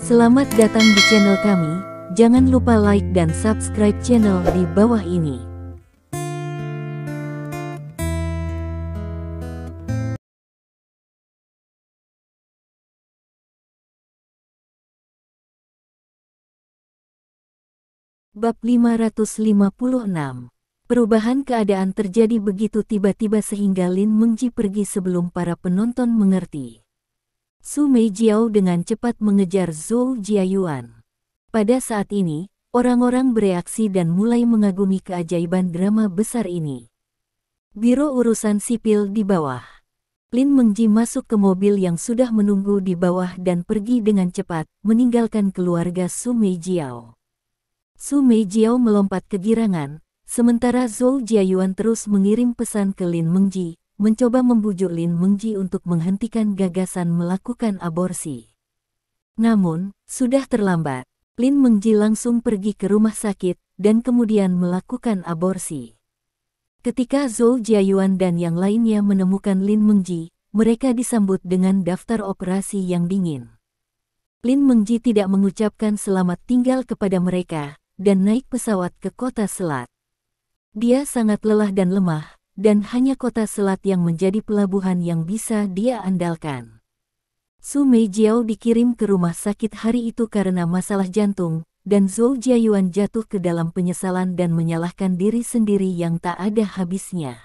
Selamat datang di channel kami, jangan lupa like dan subscribe channel di bawah ini. Bab 556. Perubahan keadaan terjadi begitu tiba-tiba sehingga Lin Mengji pergi sebelum para penonton mengerti. Su Meijiao dengan cepat mengejar Zhou Jiayuan. Pada saat ini, orang-orang bereaksi dan mulai mengagumi keajaiban drama besar ini. Biro urusan sipil di bawah. Lin Mengji masuk ke mobil yang sudah menunggu di bawah dan pergi dengan cepat, meninggalkan keluarga Su Meijiao. Su Meijiao melompat kegirangan, sementara Zhou Jiayuan terus mengirim pesan ke Lin Mengji, mencoba membujuk Lin Mengji untuk menghentikan gagasan melakukan aborsi. Namun, sudah terlambat. Lin Mengji langsung pergi ke rumah sakit, dan kemudian melakukan aborsi. Ketika Zhou Jiayuan dan yang lainnya menemukan Lin Mengji, mereka disambut dengan daftar operasi yang dingin. Lin Mengji tidak mengucapkan selamat tinggal kepada mereka, dan naik pesawat ke kota Selat. Dia sangat lelah dan lemah, dan hanya kota Selat yang menjadi pelabuhan yang bisa dia andalkan. Su Meijiao dikirim ke rumah sakit hari itu karena masalah jantung, dan Zhou Jiayuan jatuh ke dalam penyesalan dan menyalahkan diri sendiri yang tak ada habisnya.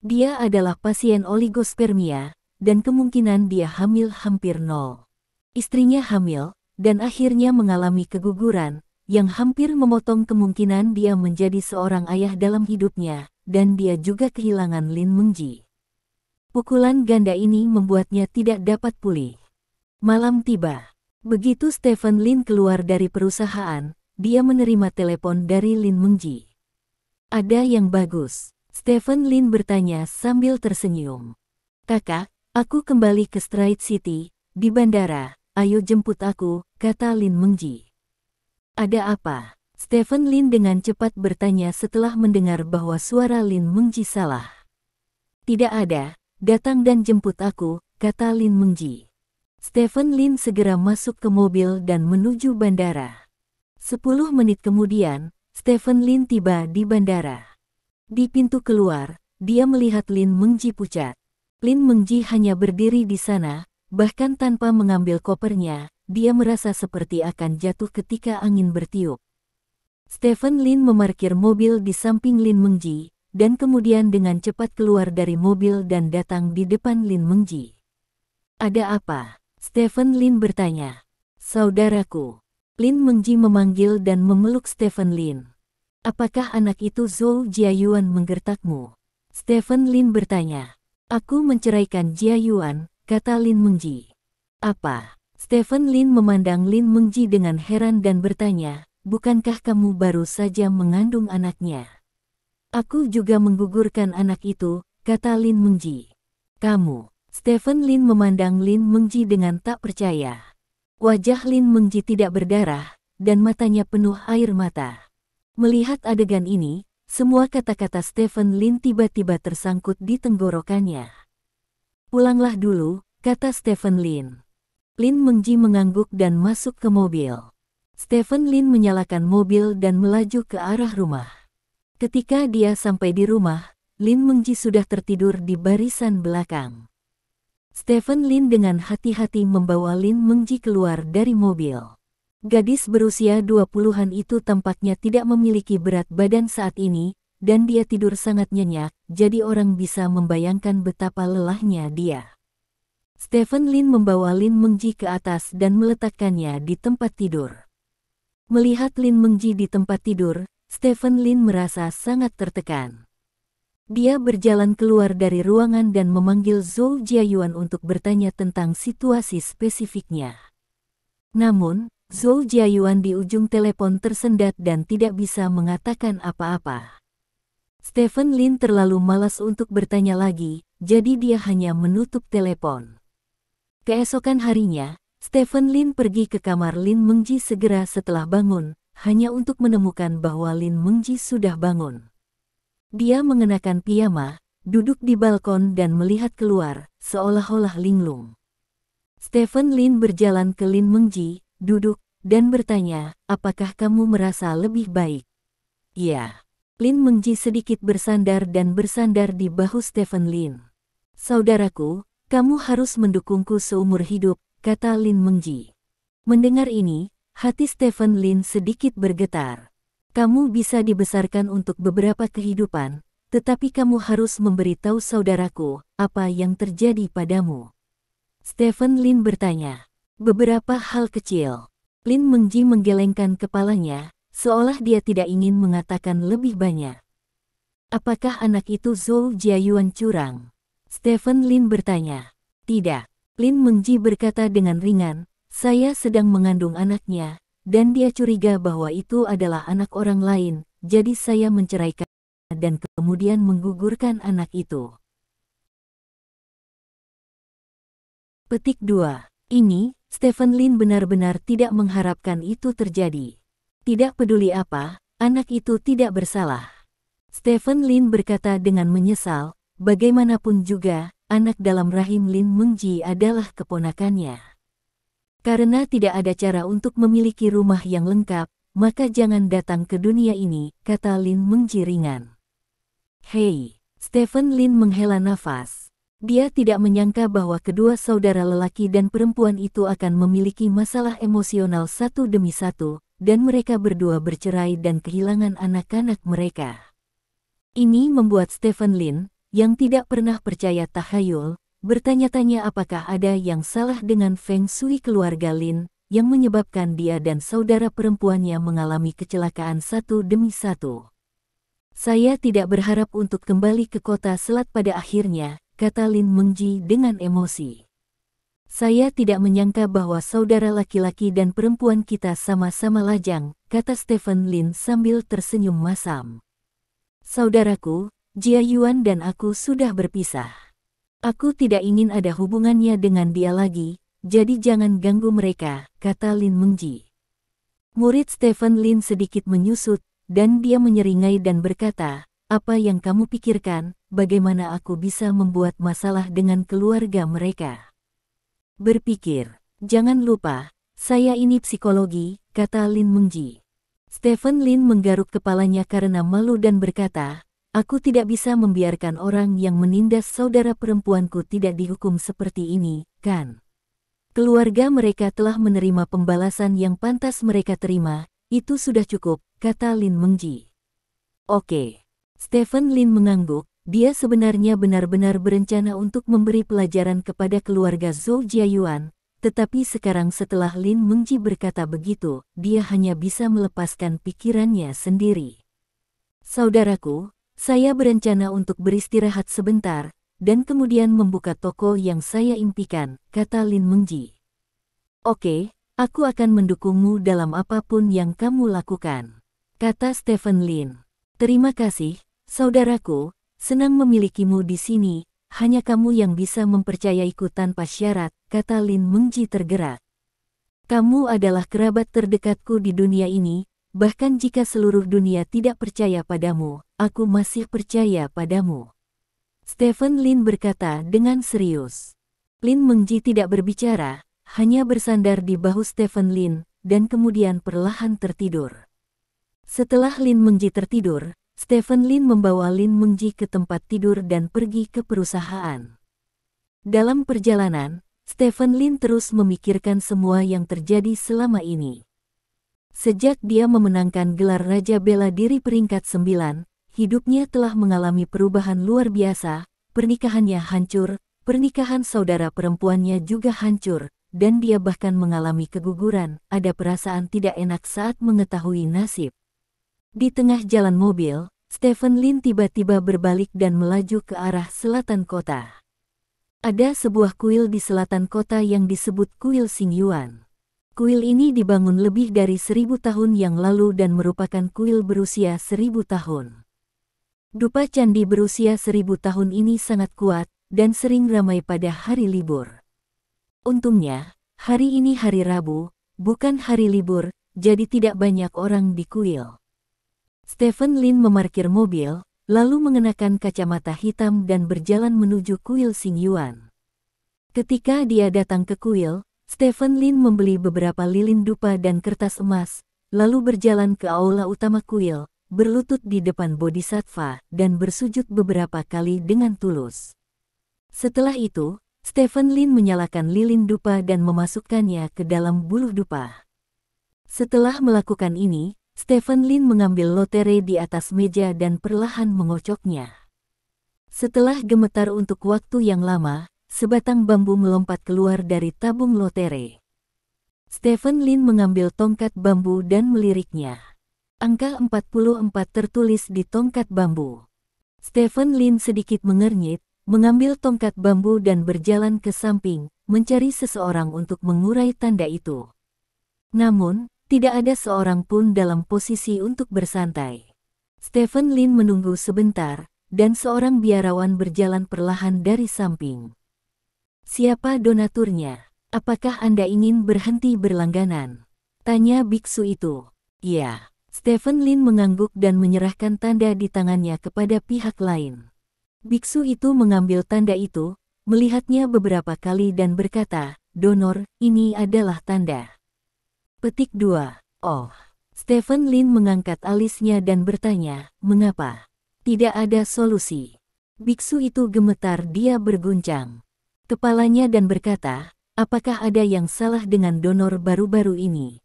Dia adalah pasien oligospermia, dan kemungkinan dia hamil hampir nol. Istrinya hamil, dan akhirnya mengalami keguguran, yang hampir memotong kemungkinan dia menjadi seorang ayah dalam hidupnya, dan dia juga kehilangan Lin Mengji. Pukulan ganda ini membuatnya tidak dapat pulih. Malam tiba. Begitu Stephen Lin keluar dari perusahaan, dia menerima telepon dari Lin Mengji. "Ada yang bagus?" Stephen Lin bertanya sambil tersenyum. "Kakak, aku kembali ke Stride City, di bandara, ayo jemput aku," kata Lin Mengji. "Ada apa?" Stephen Lin dengan cepat bertanya setelah mendengar bahwa suara Lin Mengji salah. "Tidak ada, datang dan jemput aku," kata Lin Mengji. Stephen Lin segera masuk ke mobil dan menuju bandara. 10 menit kemudian, Stephen Lin tiba di bandara. Di pintu keluar, dia melihat Lin Mengji pucat. Lin Mengji hanya berdiri di sana, bahkan tanpa mengambil kopernya, dia merasa seperti akan jatuh ketika angin bertiup. Stephen Lin memarkir mobil di samping Lin Mengji, dan kemudian dengan cepat keluar dari mobil dan datang di depan Lin Mengji. "Ada apa?" Stephen Lin bertanya. "Saudaraku." Lin Mengji memanggil dan memeluk Stephen Lin. "Apakah anak itu Zhou Jiayuan menggertakmu?" Stephen Lin bertanya. "Aku menceraikan Jiayuan," kata Lin Mengji. "Apa?" Stephen Lin memandang Lin Mengji dengan heran dan bertanya, "Bukankah kamu baru saja mengandung anaknya?" "Aku juga menggugurkan anak itu," kata Lin Mengji. "Kamu?" Stephen Lin memandang Lin Mengji dengan tak percaya. Wajah Lin Mengji tidak berdarah, dan matanya penuh air mata. Melihat adegan ini, semua kata-kata Stephen Lin tiba-tiba tersangkut di tenggorokannya. "Pulanglah dulu," kata Stephen Lin. Lin Mengji mengangguk dan masuk ke mobil. Stephen Lin menyalakan mobil dan melaju ke arah rumah. Ketika dia sampai di rumah, Lin Mengji sudah tertidur di barisan belakang. Stephen Lin dengan hati-hati membawa Lin Mengji keluar dari mobil. Gadis berusia 20-an itu tampaknya tidak memiliki berat badan saat ini, dan dia tidur sangat nyenyak, jadi orang bisa membayangkan betapa lelahnya dia. Stephen Lin membawa Lin Mengji ke atas dan meletakkannya di tempat tidur. Melihat Lin Mengji di tempat tidur, Stephen Lin merasa sangat tertekan. Dia berjalan keluar dari ruangan dan memanggil Zhou Jiayuan untuk bertanya tentang situasi spesifiknya. Namun, Zhou Jiayuan di ujung telepon tersendat dan tidak bisa mengatakan apa-apa. Stephen Lin terlalu malas untuk bertanya lagi, jadi dia hanya menutup telepon. Keesokan harinya, Stephen Lin pergi ke kamar Lin Mengji segera setelah bangun, hanya untuk menemukan bahwa Lin Mengji sudah bangun. Dia mengenakan piyama, duduk di balkon dan melihat keluar, seolah-olah linglung. Stephen Lin berjalan ke Lin Mengji, duduk, dan bertanya, apakah kamu merasa lebih baik? Ya. Lin Mengji sedikit bersandar dan bersandar di bahu Stephen Lin. Saudaraku, kamu harus mendukungku seumur hidup, kata Lin Mengji. Mendengar ini, hati Stephen Lin sedikit bergetar. Kamu bisa dibesarkan untuk beberapa kehidupan, tetapi kamu harus memberitahu saudaraku, apa yang terjadi padamu. Stephen Lin bertanya. Beberapa hal kecil. Lin Mengji menggelengkan kepalanya, seolah dia tidak ingin mengatakan lebih banyak. Apakah anak itu Zhou Jiayuan curang? Stephen Lin bertanya. Tidak. Lin Mengji berkata dengan ringan, saya sedang mengandung anaknya, dan dia curiga bahwa itu adalah anak orang lain, jadi saya menceraikan dan kemudian menggugurkan anak itu. Petik 2. Ini, Stephen Lin benar-benar tidak mengharapkan itu terjadi. Tidak peduli apa, anak itu tidak bersalah. Stephen Lin berkata dengan menyesal, bagaimanapun juga, anak dalam rahim Lin Mengji adalah keponakannya. Karena tidak ada cara untuk memiliki rumah yang lengkap, maka jangan datang ke dunia ini, kata Lin Mengji ringan. Hei, Stephen Lin menghela nafas. Dia tidak menyangka bahwa kedua saudara lelaki dan perempuan itu akan memiliki masalah emosional satu demi satu, dan mereka berdua bercerai dan kehilangan anak-anak mereka. Ini membuat Stephen Lin, yang tidak pernah percaya tahayul, bertanya-tanya apakah ada yang salah dengan Feng Shui keluarga Lin, yang menyebabkan dia dan saudara perempuannya mengalami kecelakaan satu demi satu. Saya tidak berharap untuk kembali ke kota Selat pada akhirnya, kata Lin Mengji dengan emosi. Saya tidak menyangka bahwa saudara laki-laki dan perempuan kita sama-sama lajang, kata Stephen Lin sambil tersenyum masam. Saudaraku, Jia Yuan dan aku sudah berpisah. Aku tidak ingin ada hubungannya dengan dia lagi, jadi jangan ganggu mereka, kata Lin Mengji. Murid Stephen Lin sedikit menyusut, dan dia menyeringai dan berkata, apa yang kamu pikirkan, bagaimana aku bisa membuat masalah dengan keluarga mereka? Berpikir, jangan lupa, saya ini psikologi, kata Lin Mengji. Stephen Lin menggaruk kepalanya karena malu dan berkata, aku tidak bisa membiarkan orang yang menindas saudara perempuanku tidak dihukum seperti ini, kan? Keluarga mereka telah menerima pembalasan yang pantas mereka terima, itu sudah cukup, kata Lin Mengji. Oke. Stephen Lin mengangguk, dia sebenarnya benar-benar berencana untuk memberi pelajaran kepada keluarga Zhou Jiayuan, tetapi sekarang setelah Lin Mengji berkata begitu, dia hanya bisa melepaskan pikirannya sendiri. Saudaraku, saya berencana untuk beristirahat sebentar, dan kemudian membuka toko yang saya impikan, kata Lin Mengji. Oke, aku akan mendukungmu dalam apapun yang kamu lakukan, kata Stephen Lin. Terima kasih. Saudaraku, senang memilikimu di sini, hanya kamu yang bisa mempercayaiku tanpa syarat, kata Lin Mengji tergerak. Kamu adalah kerabat terdekatku di dunia ini, bahkan jika seluruh dunia tidak percaya padamu, aku masih percaya padamu. Stephen Lin berkata dengan serius. Lin Mengji tidak berbicara, hanya bersandar di bahu Stephen Lin, dan kemudian perlahan tertidur. Setelah Lin Mengji tertidur, Stephen Lin membawa Lin Mengji ke tempat tidur dan pergi ke perusahaan. Dalam perjalanan, Stephen Lin terus memikirkan semua yang terjadi selama ini. Sejak dia memenangkan gelar Raja Bela Diri peringkat 9, hidupnya telah mengalami perubahan luar biasa, pernikahannya hancur, pernikahan saudara perempuannya juga hancur, dan dia bahkan mengalami keguguran, ada perasaan tidak enak saat mengetahui nasib. Di tengah jalan mobil, Stephen Lin tiba-tiba berbalik dan melaju ke arah selatan kota. Ada sebuah kuil di selatan kota yang disebut Kuil Xingyuan. Kuil ini dibangun lebih dari 1000 tahun yang lalu dan merupakan kuil berusia 1000 tahun. Dupa candi berusia 1000 tahun ini sangat kuat, dan sering ramai pada hari libur. Untungnya, hari ini hari Rabu, bukan hari libur, jadi tidak banyak orang di kuil. Stephen Lin memarkir mobil, lalu mengenakan kacamata hitam dan berjalan menuju kuil Xingyuan. Ketika dia datang ke kuil, Stephen Lin membeli beberapa lilin dupa dan kertas emas, lalu berjalan ke aula utama kuil, berlutut di depan Bodhisattva, dan bersujud beberapa kali dengan tulus. Setelah itu, Stephen Lin menyalakan lilin dupa dan memasukkannya ke dalam buluh dupa. Setelah melakukan ini, Stephen Lin mengambil lotere di atas meja dan perlahan mengocoknya. Setelah gemetar untuk waktu yang lama, sebatang bambu melompat keluar dari tabung lotere. Stephen Lin mengambil tongkat bambu dan meliriknya. Angka 44 tertulis di tongkat bambu. Stephen Lin sedikit mengernyit, mengambil tongkat bambu dan berjalan ke samping, mencari seseorang untuk mengurai tanda itu. Namun, tidak ada seorang pun dalam posisi untuk bersantai. Stephen Lin menunggu sebentar, dan seorang biarawan berjalan perlahan dari samping. "Siapa donaturnya? Apakah Anda ingin berhenti berlangganan?" tanya biksu itu. "Ya." Stephen Lin mengangguk dan menyerahkan tanda di tangannya kepada pihak lain. Biksu itu mengambil tanda itu, melihatnya beberapa kali dan berkata, "Donor, ini adalah tanda." Petik 2. Oh. Stephen Lin mengangkat alisnya dan bertanya, "Mengapa? Tidak ada solusi?" Biksu itu gemetar, dia berguncang kepalanya dan berkata, "Apakah ada yang salah dengan donor baru-baru ini?"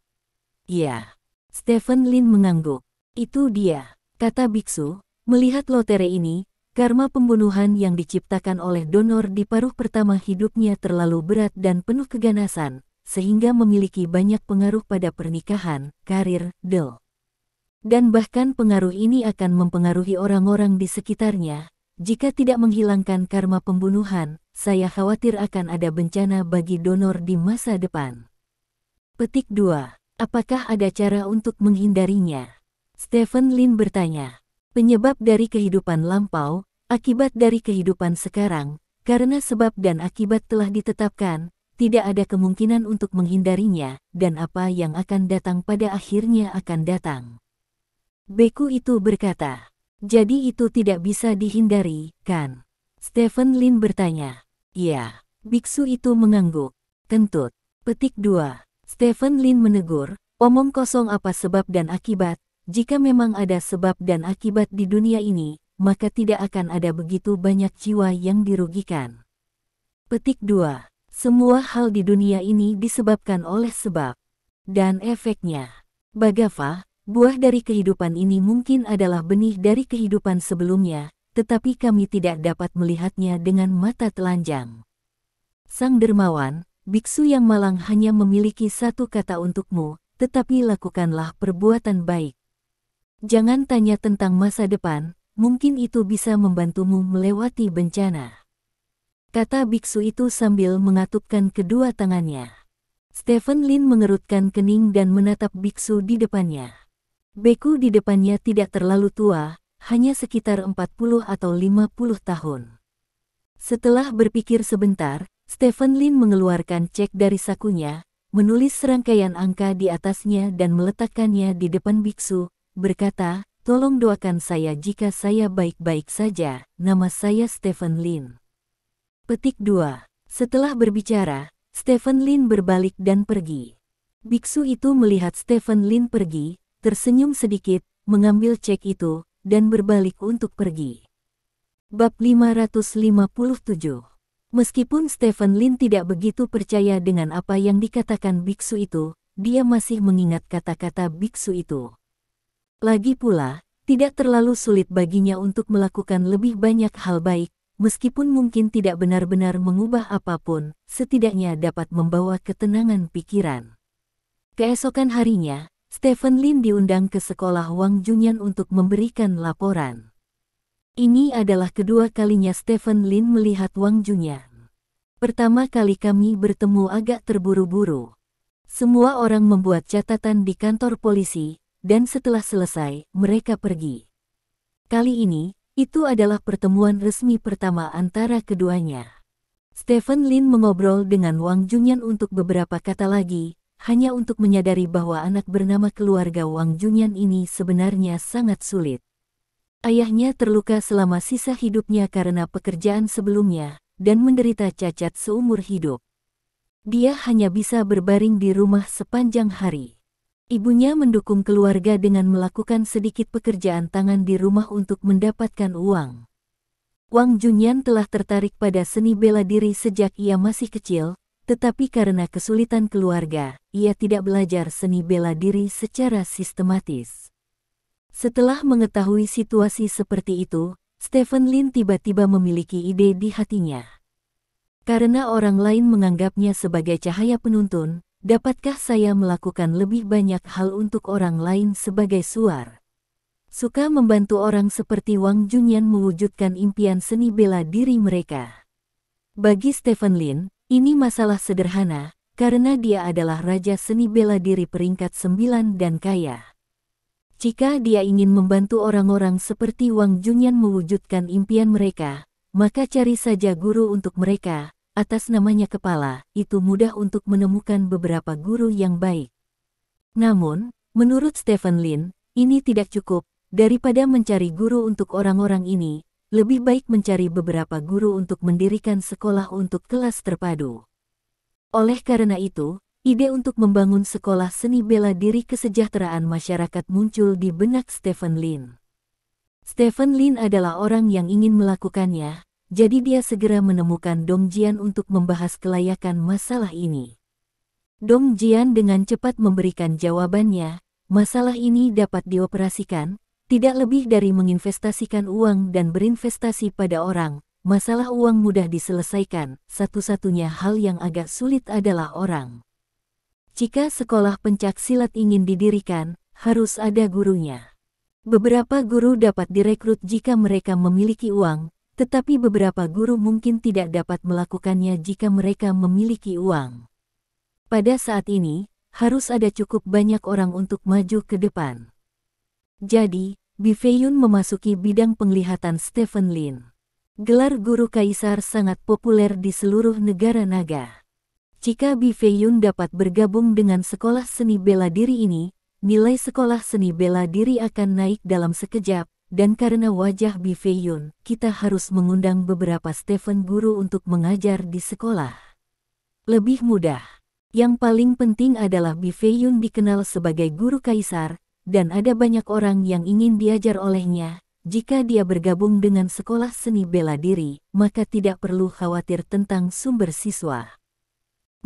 "Ya." Stephen Lin mengangguk. "Itu dia," kata biksu, "melihat lotere ini, karma pembunuhan yang diciptakan oleh donor di paruh pertama hidupnya terlalu berat dan penuh keganasan, sehingga memiliki banyak pengaruh pada pernikahan, karir, dan bahkan pengaruh ini akan mempengaruhi orang-orang di sekitarnya. Jika tidak menghilangkan karma pembunuhan, saya khawatir akan ada bencana bagi donor di masa depan." Petik 2. Apakah ada cara untuk menghindarinya? Stephen Lin bertanya. Penyebab dari kehidupan lampau, akibat dari kehidupan sekarang, karena sebab dan akibat telah ditetapkan, tidak ada kemungkinan untuk menghindarinya, dan apa yang akan datang pada akhirnya akan datang. Beku itu berkata. "Jadi itu tidak bisa dihindari, kan?" Stephen Lin bertanya. "Ya." Biksu itu mengangguk. "Kentut." Petik 2. Stephen Lin menegur, "Omong kosong apa sebab dan akibat? Jika memang ada sebab dan akibat di dunia ini, maka tidak akan ada begitu banyak jiwa yang dirugikan." Petik 2. Semua hal di dunia ini disebabkan oleh sebab dan efeknya. Bhagava, buah dari kehidupan ini mungkin adalah benih dari kehidupan sebelumnya, tetapi kami tidak dapat melihatnya dengan mata telanjang. Sang dermawan, biksu yang malang hanya memiliki satu kata untukmu, tetapi lakukanlah perbuatan baik. Jangan tanya tentang masa depan, mungkin itu bisa membantumu melewati bencana. Kata biksu itu sambil mengatupkan kedua tangannya. Stephen Lin mengerutkan kening dan menatap biksu di depannya. Beku di depannya tidak terlalu tua, hanya sekitar 40 atau 50 tahun. Setelah berpikir sebentar, Stephen Lin mengeluarkan cek dari sakunya, menulis serangkaian angka di atasnya dan meletakkannya di depan biksu, berkata, "Tolong doakan saya jika saya baik-baik saja, nama saya Stephen Lin." Petik 2. Setelah berbicara, Stephen Lin berbalik dan pergi. Biksu itu melihat Stephen Lin pergi, tersenyum sedikit, mengambil cek itu, dan berbalik untuk pergi. Bab 557. Meskipun Stephen Lin tidak begitu percaya dengan apa yang dikatakan biksu itu, dia masih mengingat kata-kata biksu itu. Lagi pula, tidak terlalu sulit baginya untuk melakukan lebih banyak hal baik, meskipun mungkin tidak benar-benar mengubah apapun, setidaknya dapat membawa ketenangan pikiran. Keesokan harinya, Stephen Lin diundang ke sekolah Wang Junyan untuk memberikan laporan. Ini adalah kedua kalinya Stephen Lin melihat Wang Junyan. "Pertama kali kami bertemu agak terburu-buru. Semua orang membuat catatan di kantor polisi, dan setelah selesai, mereka pergi. Kali ini, itu adalah pertemuan resmi pertama antara keduanya." Stephen Lin mengobrol dengan Wang Junyan untuk beberapa kata lagi, hanya untuk menyadari bahwa anak bernama keluarga Wang Junyan ini sebenarnya sangat sulit. Ayahnya terluka selama sisa hidupnya karena pekerjaan sebelumnya, dan menderita cacat seumur hidup. Dia hanya bisa berbaring di rumah sepanjang hari. Ibunya mendukung keluarga dengan melakukan sedikit pekerjaan tangan di rumah untuk mendapatkan uang. Wang Junyan telah tertarik pada seni bela diri sejak ia masih kecil, tetapi karena kesulitan keluarga, ia tidak belajar seni bela diri secara sistematis. Setelah mengetahui situasi seperti itu, Stephen Lin tiba-tiba memiliki ide di hatinya. Karena orang lain menganggapnya sebagai cahaya penuntun, dapatkah saya melakukan lebih banyak hal untuk orang lain sebagai suar? Suka membantu orang seperti Wang Junyan mewujudkan impian seni bela diri mereka. Bagi Stephen Lin, ini masalah sederhana, karena dia adalah raja seni bela diri peringkat 9 dan kaya. Jika dia ingin membantu orang-orang seperti Wang Junyan mewujudkan impian mereka, maka cari saja guru untuk mereka. Atas namanya kepala, itu mudah untuk menemukan beberapa guru yang baik. Namun, menurut Stephen Lin, ini tidak cukup. Daripada mencari guru untuk orang-orang ini, lebih baik mencari beberapa guru untuk mendirikan sekolah untuk kelas terpadu. Oleh karena itu, ide untuk membangun sekolah seni bela diri kesejahteraan masyarakat muncul di benak Stephen Lin. Stephen Lin adalah orang yang ingin melakukannya. Jadi dia segera menemukan Dong Jian untuk membahas kelayakan masalah ini. Dong Jian dengan cepat memberikan jawabannya, masalah ini dapat dioperasikan, tidak lebih dari menginvestasikan uang dan berinvestasi pada orang. Masalah uang mudah diselesaikan, satu-satunya hal yang agak sulit adalah orang. Jika sekolah pencak silat ingin didirikan, harus ada gurunya. Beberapa guru dapat direkrut jika mereka memiliki uang, tetapi beberapa guru mungkin tidak dapat melakukannya jika mereka memiliki uang. Pada saat ini, harus ada cukup banyak orang untuk maju ke depan. Jadi, Bi Feiyun memasuki bidang penglihatan Stephen Lin. Gelar guru kaisar sangat populer di seluruh negara naga. Jika Bi Feiyun dapat bergabung dengan sekolah seni bela diri ini, nilai sekolah seni bela diri akan naik dalam sekejap. Dan karena wajah Bi Feiyun, kita harus mengundang beberapa Stephen guru untuk mengajar di sekolah. Lebih mudah. Yang paling penting adalah Bi Feiyun dikenal sebagai guru kaisar, dan ada banyak orang yang ingin diajar olehnya. Jika dia bergabung dengan sekolah seni bela diri, maka tidak perlu khawatir tentang sumber siswa.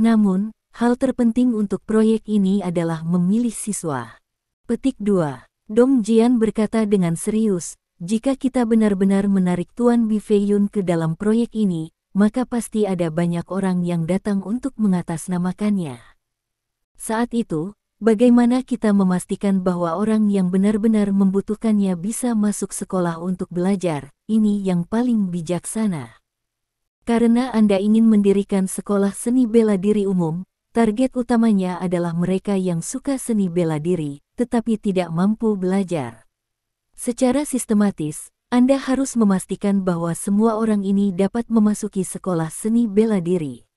Namun, hal terpenting untuk proyek ini adalah memilih siswa. Petik 2. Dong Jian berkata dengan serius, jika kita benar-benar menarik Tuan Bi Feiyun ke dalam proyek ini, maka pasti ada banyak orang yang datang untuk mengatasnamakannya. Saat itu, bagaimana kita memastikan bahwa orang yang benar-benar membutuhkannya bisa masuk sekolah untuk belajar? Ini yang paling bijaksana. Karena Anda ingin mendirikan sekolah seni bela diri umum, target utamanya adalah mereka yang suka seni bela diri, tetapi tidak mampu belajar. Secara sistematis, Anda harus memastikan bahwa semua orang ini dapat memasuki sekolah seni bela diri.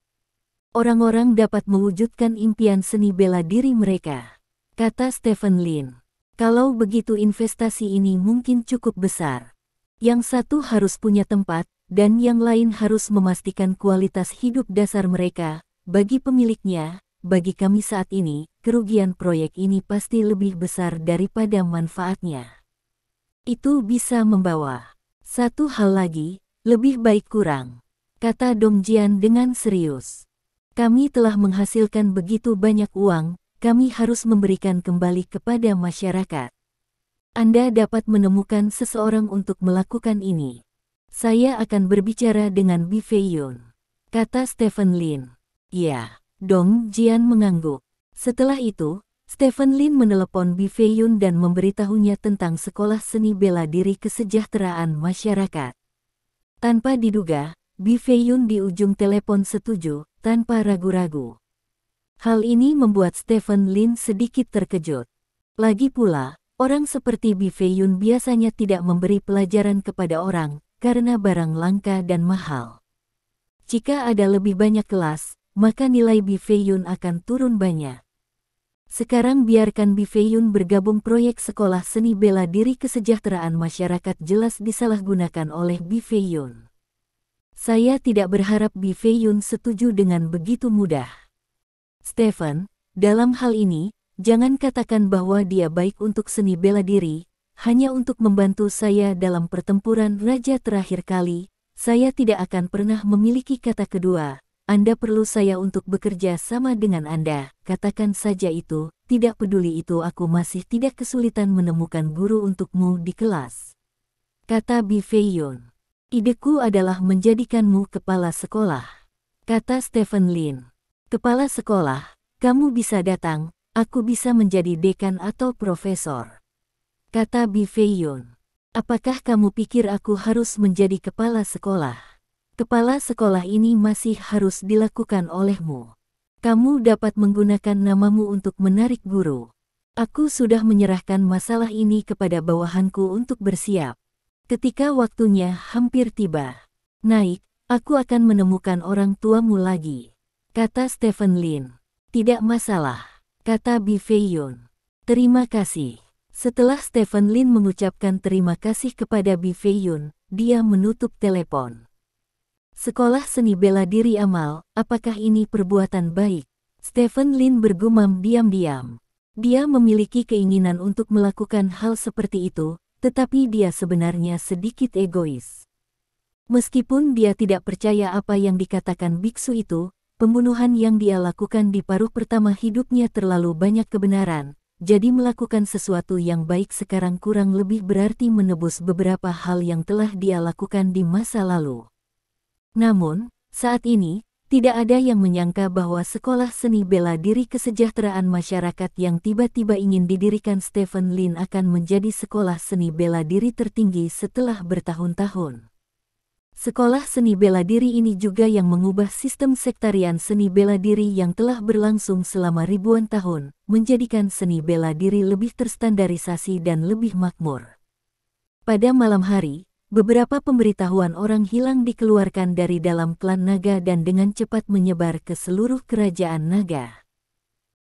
Orang-orang dapat mewujudkan impian seni bela diri mereka, kata Stephen Lin. Kalau begitu investasi ini mungkin cukup besar. Yang satu harus punya tempat, dan yang lain harus memastikan kualitas hidup dasar mereka. Bagi pemiliknya, bagi kami saat ini, kerugian proyek ini pasti lebih besar daripada manfaatnya. Itu bisa membawa. Satu hal lagi, lebih baik kurang, kata Dong Jian dengan serius. Kami telah menghasilkan begitu banyak uang, kami harus memberikan kembali kepada masyarakat. Anda dapat menemukan seseorang untuk melakukan ini. Saya akan berbicara dengan Bi Feiyun, kata Stephen Lin. Ya, Dong Jian mengangguk. Setelah itu, Stephen Lin menelepon Bi Feiyun dan memberitahunya tentang sekolah seni bela diri kesejahteraan masyarakat. Tanpa diduga, Bi Feiyun di ujung telepon setuju, tanpa ragu-ragu. Hal ini membuat Stephen Lin sedikit terkejut. Lagi pula, orang seperti Bi Feiyun biasanya tidak memberi pelajaran kepada orang, karena barang langka dan mahal. Jika ada lebih banyak kelas, maka nilai Bi Feiyun akan turun banyak. Sekarang biarkan Bi Feiyun bergabung proyek sekolah seni bela diri kesejahteraan masyarakat jelas disalahgunakan oleh Bi Feiyun. Saya tidak berharap Bi Feiyun setuju dengan begitu mudah. Stephen, dalam hal ini, jangan katakan bahwa dia baik untuk seni bela diri, hanya untuk membantu saya dalam pertempuran raja terakhir kali. Saya tidak akan pernah memiliki kata kedua. Anda perlu saya untuk bekerja sama dengan Anda. Katakan saja itu, tidak peduli itu aku masih tidak kesulitan menemukan guru untukmu di kelas. Kata Bi Feiyun. Ideku adalah menjadikanmu kepala sekolah. Kata Stephen Lin. Kepala sekolah, kamu bisa datang, aku bisa menjadi dekan atau profesor. Kata Bi Feiyun. Apakah kamu pikir aku harus menjadi kepala sekolah? Kepala sekolah ini masih harus dilakukan olehmu. Kamu dapat menggunakan namamu untuk menarik guru. Aku sudah menyerahkan masalah ini kepada bawahanku untuk bersiap. Ketika waktunya hampir tiba. Naik, aku akan menemukan orang tuamu lagi. Kata Stephen Lin. Tidak masalah. Kata Bi Feiyun. Terima kasih. Setelah Stephen Lin mengucapkan terima kasih kepada Bi Feiyun, dia menutup telepon. Sekolah seni bela diri amal, apakah ini perbuatan baik? Stephen Lin bergumam diam-diam. Dia memiliki keinginan untuk melakukan hal seperti itu, tetapi dia sebenarnya sedikit egois. Meskipun dia tidak percaya apa yang dikatakan biksu itu, pembunuhan yang dia lakukan di paruh pertama hidupnya terlalu banyak kebenaran. Jadi melakukan sesuatu yang baik sekarang kurang lebih berarti menebus beberapa hal yang telah dia lakukan di masa lalu. Namun, saat ini, tidak ada yang menyangka bahwa sekolah seni bela diri kesejahteraan masyarakat yang tiba-tiba ingin didirikan Stephen Lin akan menjadi sekolah seni bela diri tertinggi setelah bertahun-tahun. Sekolah seni bela diri ini juga yang mengubah sistem sektarian seni bela diri yang telah berlangsung selama ribuan tahun, menjadikan seni bela diri lebih terstandarisasi dan lebih makmur. Pada malam hari, beberapa pemberitahuan orang hilang dikeluarkan dari dalam klan naga dan dengan cepat menyebar ke seluruh kerajaan naga.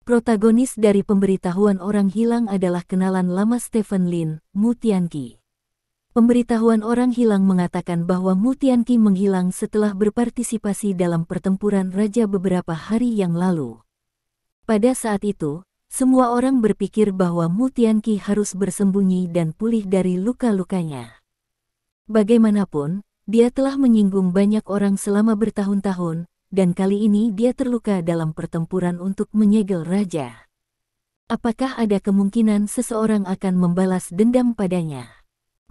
Protagonis dari pemberitahuan orang hilang adalah kenalan lama Stephen Lin, Mu Tianqi. Pemberitahuan orang hilang mengatakan bahwa Mu Tianqi menghilang setelah berpartisipasi dalam pertempuran raja beberapa hari yang lalu. Pada saat itu, semua orang berpikir bahwa Mu Tianqi harus bersembunyi dan pulih dari luka-lukanya. Bagaimanapun, dia telah menyinggung banyak orang selama bertahun-tahun, dan kali ini dia terluka dalam pertempuran untuk menyegel raja. Apakah ada kemungkinan seseorang akan membalas dendam padanya?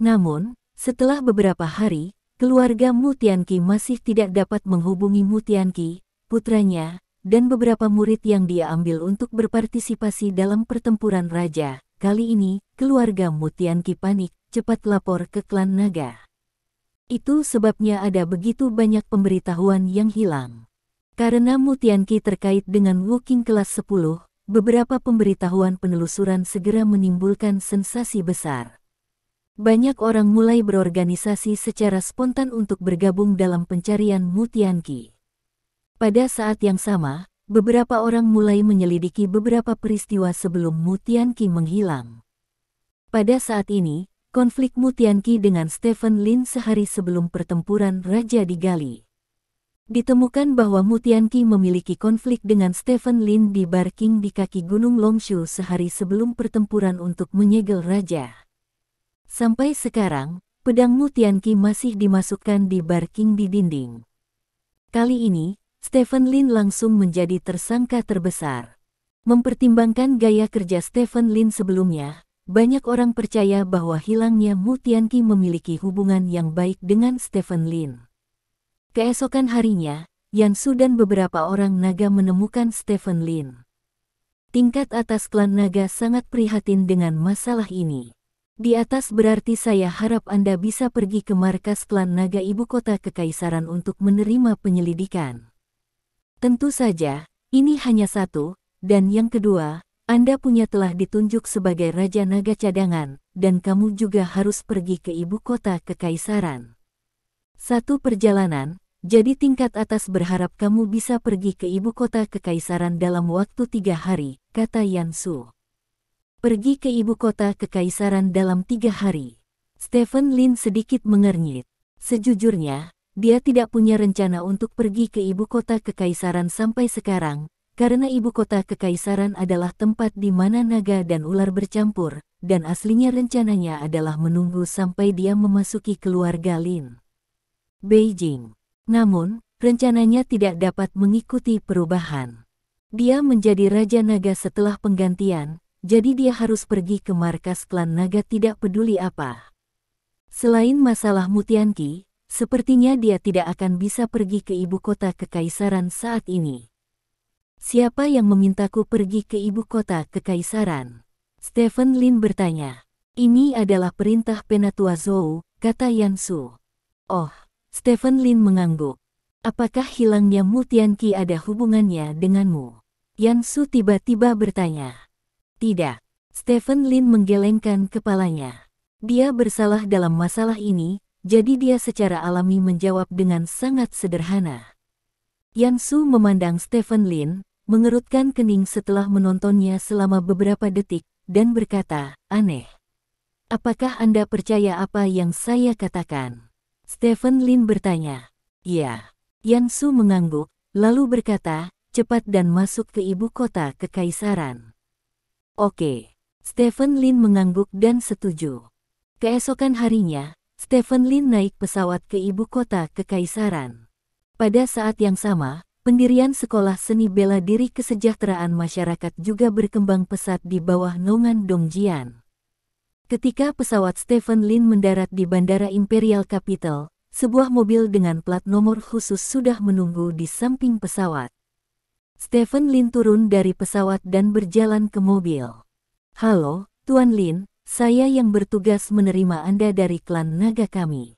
Namun, setelah beberapa hari, keluarga Mu Tianqi masih tidak dapat menghubungi Mu Tianqi, putranya, dan beberapa murid yang dia ambil untuk berpartisipasi dalam pertempuran raja. Kali ini, keluarga Mu Tianqi panik, cepat lapor ke klan naga. Itu sebabnya ada begitu banyak pemberitahuan yang hilang. Karena Mu Tianqi terkait dengan Wu Qing kelas 10, beberapa pemberitahuan penelusuran segera menimbulkan sensasi besar. Banyak orang mulai berorganisasi secara spontan untuk bergabung dalam pencarian Mu Tianqi. Pada saat yang sama, beberapa orang mulai menyelidiki beberapa peristiwa sebelum Mu Tianqi menghilang. Pada saat ini, konflik Mu Tianqi dengan Stephen Lin sehari sebelum pertempuran raja digali. Ditemukan bahwa Mu Tianqi memiliki konflik dengan Stephen Lin di Bar King di kaki Gunung Longshu sehari sebelum pertempuran untuk menyegel raja. Sampai sekarang, pedang Mu Tianqi masih dimasukkan di Bar King di dinding. Kali ini, Stephen Lin langsung menjadi tersangka terbesar. Mempertimbangkan gaya kerja Stephen Lin sebelumnya, banyak orang percaya bahwa hilangnya Mu Tianqi memiliki hubungan yang baik dengan Stephen Lin. Keesokan harinya, Yan Su dan beberapa orang naga menemukan Stephen Lin. Tingkat atas klan naga sangat prihatin dengan masalah ini. Di atas berarti saya harap Anda bisa pergi ke markas klan naga ibu kota kekaisaran untuk menerima penyelidikan. Tentu saja, ini hanya satu, dan yang kedua, Anda punya telah ditunjuk sebagai Raja Naga Cadangan, dan kamu juga harus pergi ke ibu kota kekaisaran. Satu perjalanan, jadi tingkat atas berharap kamu bisa pergi ke ibu kota kekaisaran dalam waktu 3 hari, kata Yan Su. Pergi ke ibu kota kekaisaran dalam 3 hari. Stephen Lin sedikit mengernyit. Sejujurnya, dia tidak punya rencana untuk pergi ke ibu kota kekaisaran sampai sekarang, karena ibu kota kekaisaran adalah tempat di mana naga dan ular bercampur, dan aslinya rencananya adalah menunggu sampai dia memasuki keluarga Lin Beijing. Namun, rencananya tidak dapat mengikuti perubahan. Dia menjadi Raja Naga setelah penggantian, jadi dia harus pergi ke markas klan naga tidak peduli apa. Selain masalah Mutianqi, sepertinya dia tidak akan bisa pergi ke ibu kota kekaisaran saat ini. Siapa yang memintaku pergi ke ibu kota kekaisaran? Stephen Lin bertanya. Ini adalah perintah Penatua Zhou, kata Yan Su. Oh, Stephen Lin mengangguk. Apakah hilangnya Mutianqi ada hubungannya denganmu? Yan Su tiba-tiba bertanya. Tidak. Stephen Lin menggelengkan kepalanya. Dia bersalah dalam masalah ini, jadi dia secara alami menjawab dengan sangat sederhana. Yan Su memandang Stephen Lin, mengerutkan kening setelah menontonnya selama beberapa detik, dan berkata, aneh. Apakah Anda percaya apa yang saya katakan? Stephen Lin bertanya. Ya. Yan Su mengangguk, lalu berkata, cepat dan masuk ke ibu kota kekaisaran. Oke. Stephen Lin mengangguk dan setuju. Keesokan harinya, Stephen Lin naik pesawat ke ibu kota kekaisaran. Pada saat yang sama, pendirian sekolah seni bela diri kesejahteraan masyarakat juga berkembang pesat di bawah naungan Dongjian. Ketika pesawat Stephen Lin mendarat di Bandara Imperial Capital, sebuah mobil dengan plat nomor khusus sudah menunggu di samping pesawat. Stephen Lin turun dari pesawat dan berjalan ke mobil. Halo, Tuan Lin, saya yang bertugas menerima Anda dari klan naga kami.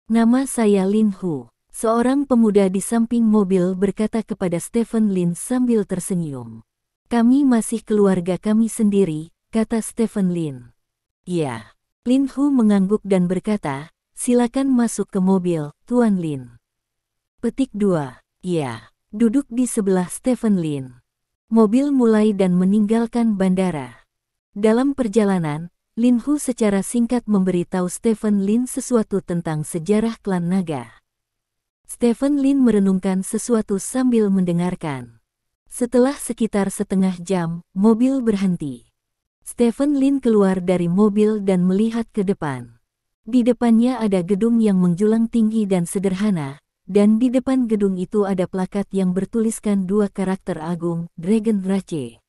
Nama saya Lin Hu. Seorang pemuda di samping mobil berkata kepada Stephen Lin sambil tersenyum. Kami masih keluarga kami sendiri, kata Stephen Lin. Ya. Lin Hu mengangguk dan berkata, silakan masuk ke mobil, Tuan Lin. Petik 2. Ya. Duduk di sebelah Stephen Lin. Mobil mulai dan meninggalkan bandara. Dalam perjalanan, Lin Hu secara singkat memberitahu Stephen Lin sesuatu tentang sejarah klan naga. Stephen Lin merenungkan sesuatu sambil mendengarkan. Setelah sekitar setengah jam, mobil berhenti. Stephen Lin keluar dari mobil dan melihat ke depan. Di depannya ada gedung yang menjulang tinggi dan sederhana, dan di depan gedung itu ada plakat yang bertuliskan dua karakter agung, Dragon Rache.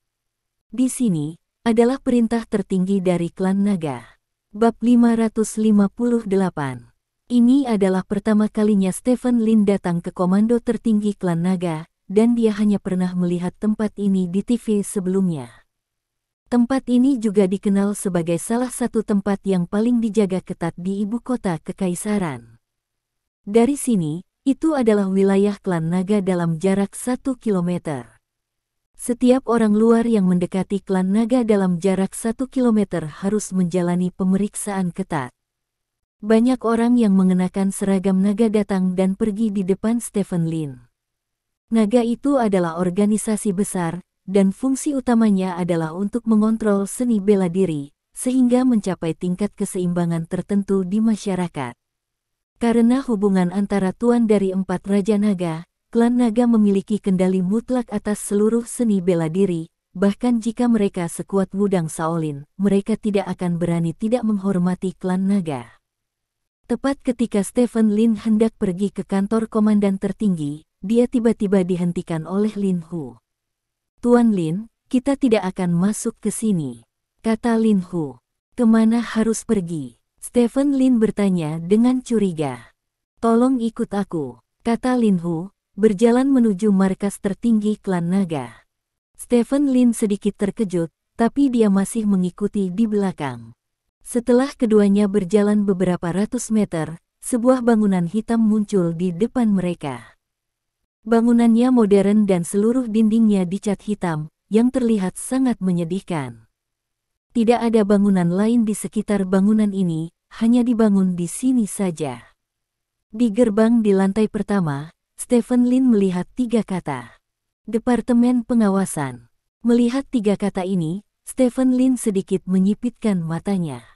Di sini, adalah perintah tertinggi dari klan naga. Bab 558. Ini adalah pertama kalinya Stephen Lin datang ke komando tertinggi klan naga, dan dia hanya pernah melihat tempat ini di TV sebelumnya. Tempat ini juga dikenal sebagai salah satu tempat yang paling dijaga ketat di ibu kota kekaisaran. Dari sini, itu adalah wilayah klan naga dalam jarak 1 kilometer. Setiap orang luar yang mendekati klan naga dalam jarak 1 kilometer harus menjalani pemeriksaan ketat. Banyak orang yang mengenakan seragam naga datang dan pergi di depan Stephen Lin. Naga itu adalah organisasi besar, dan fungsi utamanya adalah untuk mengontrol seni bela diri, sehingga mencapai tingkat keseimbangan tertentu di masyarakat. Karena hubungan antara tuan dari 4 Raja Naga, klan naga memiliki kendali mutlak atas seluruh seni bela diri, bahkan jika mereka sekuat Wudang Shaolin, mereka tidak akan berani tidak menghormati klan naga. Tepat ketika Stephen Lin hendak pergi ke kantor komandan tertinggi, dia tiba-tiba dihentikan oleh Lin Hu. Tuan Lin, kita tidak akan masuk ke sini, kata Lin Hu. Kemana harus pergi? Stephen Lin bertanya dengan curiga. Tolong ikut aku, kata Lin Hu, berjalan menuju markas tertinggi klan naga. Stephen Lin sedikit terkejut, tapi dia masih mengikuti di belakang. Setelah keduanya berjalan beberapa ratus meter, sebuah bangunan hitam muncul di depan mereka. Bangunannya modern dan seluruh dindingnya dicat hitam, yang terlihat sangat menyedihkan. Tidak ada bangunan lain di sekitar bangunan ini, hanya dibangun di sini saja. Di gerbang di lantai pertama, Stephen Lin melihat 3 kata. Departemen Pengawasan. Melihat 3 kata ini, Stephen Lin sedikit menyipitkan matanya.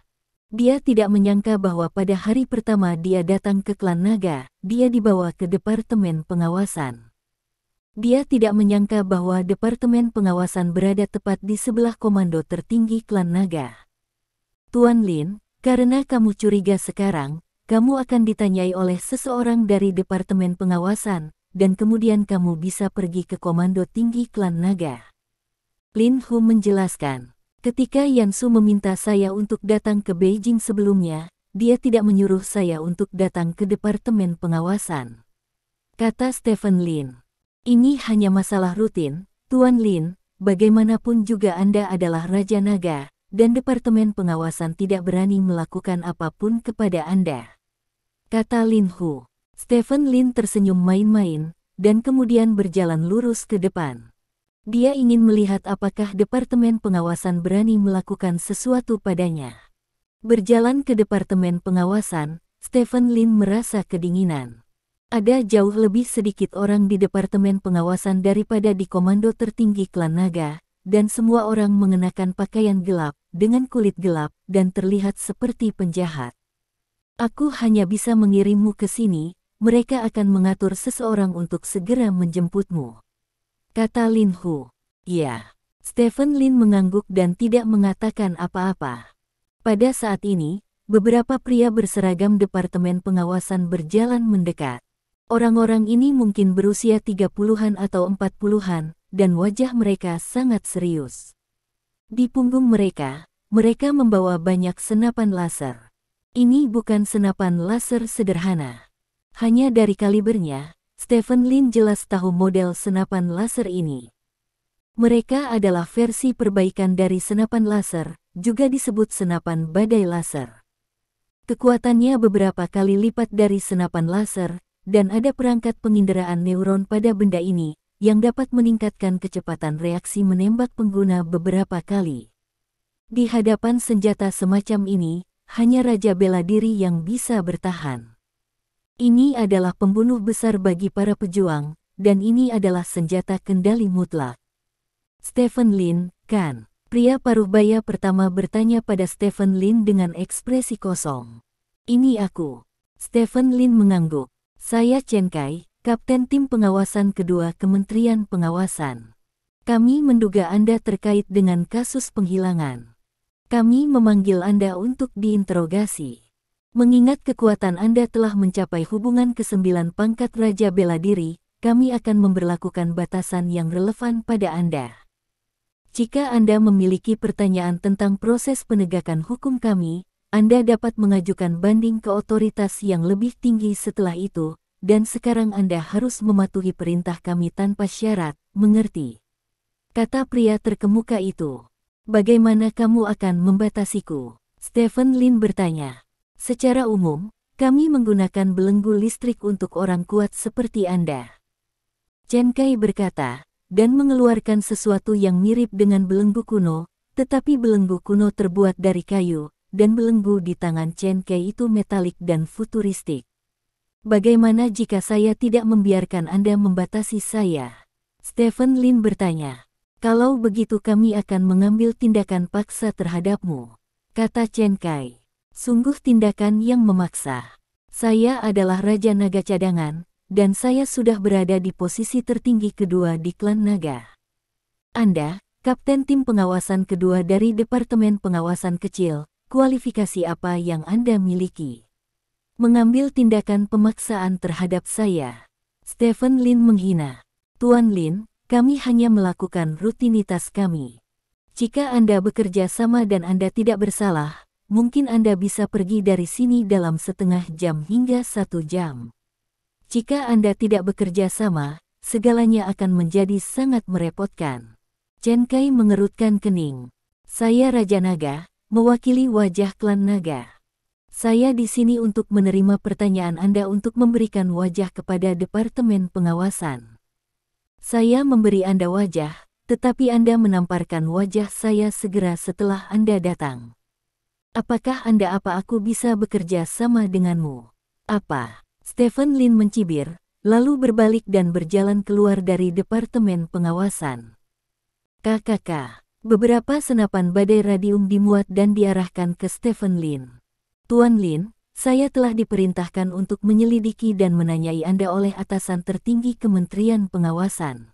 Dia tidak menyangka bahwa pada hari pertama dia datang ke klan naga, dia dibawa ke Departemen Pengawasan. Dia tidak menyangka bahwa Departemen Pengawasan berada tepat di sebelah komando tertinggi klan naga. Tuan Lin, karena kamu curiga sekarang, kamu akan ditanyai oleh seseorang dari Departemen Pengawasan, dan kemudian kamu bisa pergi ke komando tinggi klan naga. Lin Hu menjelaskan, ketika Yan Su meminta saya untuk datang ke Beijing sebelumnya, dia tidak menyuruh saya untuk datang ke Departemen Pengawasan. Kata Stephen Lin. Ini hanya masalah rutin, Tuan Lin, bagaimanapun juga Anda adalah Raja Naga, dan Departemen Pengawasan tidak berani melakukan apapun kepada Anda. Kata Lin Hu. Stephen Lin tersenyum main-main, dan kemudian berjalan lurus ke depan. Dia ingin melihat apakah Departemen Pengawasan berani melakukan sesuatu padanya. Berjalan ke Departemen Pengawasan, Stephen Lin merasa kedinginan. Ada jauh lebih sedikit orang di Departemen Pengawasan daripada di komando tertinggi klan naga, dan semua orang mengenakan pakaian gelap, dengan kulit gelap, dan terlihat seperti penjahat. Aku hanya bisa mengirimmu ke sini, mereka akan mengatur seseorang untuk segera menjemputmu. Kata Lin Hu. Ya. Stephen Lin mengangguk dan tidak mengatakan apa-apa. Pada saat ini, beberapa pria berseragam Departemen Pengawasan berjalan mendekat. Orang-orang ini mungkin berusia 30-an atau 40-an, dan wajah mereka sangat serius. Di punggung mereka, mereka membawa banyak senapan laser. Ini bukan senapan laser sederhana. Hanya dari kalibernya, Stephen Lin jelas tahu model senapan laser ini. Mereka adalah versi perbaikan dari senapan laser, juga disebut senapan badai laser. Kekuatannya beberapa kali lipat dari senapan laser, dan ada perangkat penginderaan neuron pada benda ini, yang dapat meningkatkan kecepatan reaksi menembak pengguna beberapa kali. Di hadapan senjata semacam ini, hanya Raja Bela Diri yang bisa bertahan. Ini adalah pembunuh besar bagi para pejuang, dan ini adalah senjata kendali mutlak. Stephen Lin, kan? Pria paruh baya pertama bertanya pada Stephen Lin dengan ekspresi kosong. Ini aku. Stephen Lin mengangguk. Saya Chen Kai, Kapten Tim Pengawasan Kedua Kementerian Pengawasan. Kami menduga Anda terkait dengan kasus penghilangan. Kami memanggil Anda untuk diinterogasi. Mengingat kekuatan Anda telah mencapai hubungan ke-9 pangkat Raja Bela Diri, kami akan memberlakukan batasan yang relevan pada Anda. Jika Anda memiliki pertanyaan tentang proses penegakan hukum kami, Anda dapat mengajukan banding ke otoritas yang lebih tinggi setelah itu, dan sekarang Anda harus mematuhi perintah kami tanpa syarat, mengerti? Kata pria terkemuka itu. Bagaimana kamu akan membatasiku? Stephen Lin bertanya. Secara umum, kami menggunakan belenggu listrik untuk orang kuat seperti Anda. Chen Kai berkata, dan mengeluarkan sesuatu yang mirip dengan belenggu kuno, tetapi belenggu kuno terbuat dari kayu, dan belenggu di tangan Chen Kai itu metalik dan futuristik. Bagaimana jika saya tidak membiarkan Anda membatasi saya? Stephen Lin bertanya. Kalau begitu kami akan mengambil tindakan paksa terhadapmu, kata Chen Kai. Sungguh tindakan yang memaksa. Saya adalah Raja Naga Cadangan, dan saya sudah berada di posisi tertinggi kedua di klan naga. Anda, Kapten Tim Pengawasan Kedua dari Departemen Pengawasan Kecil, kualifikasi apa yang Anda miliki? Mengambil tindakan pemaksaan terhadap saya. Stephen Lin menghina. Tuan Lin, kami hanya melakukan rutinitas kami. Jika Anda bekerja sama dan Anda tidak bersalah, mungkin Anda bisa pergi dari sini dalam setengah jam hingga 1 jam. Jika Anda tidak bekerja sama, segalanya akan menjadi sangat merepotkan. Chen Kai mengerutkan kening. Saya Raja Naga, mewakili wajah klan naga. Saya di sini untuk menerima pertanyaan Anda untuk memberikan wajah kepada Departemen Pengawasan. Saya memberi Anda wajah, tetapi Anda menamparkan wajah saya segera setelah Anda datang. Apakah aku bisa bekerja sama denganmu? Apa? Stephen Lin mencibir, lalu berbalik dan berjalan keluar dari Departemen Pengawasan. KKK. Beberapa senapan badai radium dimuat dan diarahkan ke Stephen Lin. Tuan Lin, saya telah diperintahkan untuk menyelidiki dan menanyai Anda oleh atasan tertinggi Kementerian Pengawasan.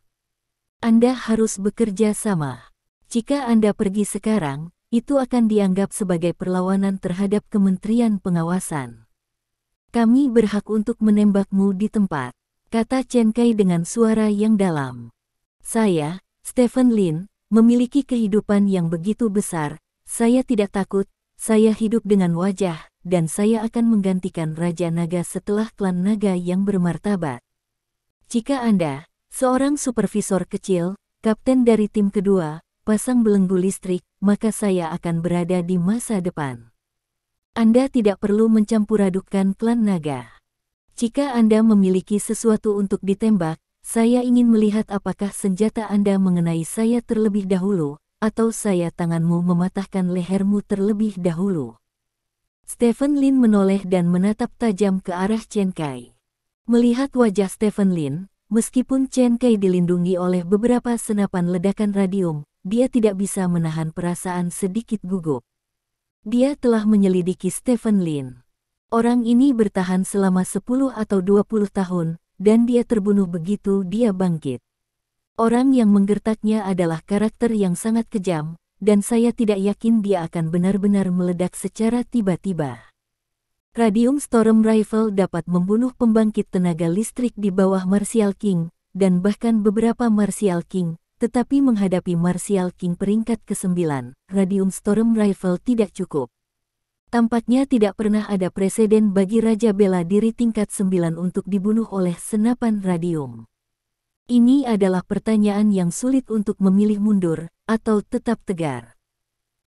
Anda harus bekerja sama. Jika Anda pergi sekarang, itu akan dianggap sebagai perlawanan terhadap Kementerian Pengawasan. Kami berhak untuk menembakmu di tempat, kata Chen Kai dengan suara yang dalam. Saya, Stephen Lin, memiliki kehidupan yang begitu besar. Saya tidak takut, saya hidup dengan wajah, dan saya akan menggantikan Raja Naga setelah klan naga yang bermartabat. Jika Anda, seorang supervisor kecil, kapten dari tim kedua, pasang belenggu listrik, maka saya akan berada di masa depan. Anda tidak perlu mencampur-adukkan klan naga. Jika Anda memiliki sesuatu untuk ditembak, saya ingin melihat apakah senjata Anda mengenai saya terlebih dahulu, atau saya tanganmu mematahkan lehermu terlebih dahulu. Stephen Lin menoleh dan menatap tajam ke arah Chen Kai. Melihat wajah Stephen Lin, meskipun Chen Kai dilindungi oleh beberapa senapan ledakan radium, dia tidak bisa menahan perasaan sedikit gugup. Dia telah menyelidiki Stephen Lin. Orang ini bertahan selama 10 atau 20 tahun, dan dia terbunuh begitu dia bangkit. Orang yang menggertaknya adalah karakter yang sangat kejam, dan saya tidak yakin dia akan benar-benar meledak secara tiba-tiba. Radium Storm Rifle dapat membunuh pembangkit tenaga listrik di bawah Martial King, dan bahkan beberapa Martial King, tetapi menghadapi Martial King peringkat ke-9, Radium Storm Rifle tidak cukup. Tampaknya tidak pernah ada preseden bagi Raja Bela Diri tingkat 9 untuk dibunuh oleh senapan radium. Ini adalah pertanyaan yang sulit untuk memilih mundur, atau tetap tegar.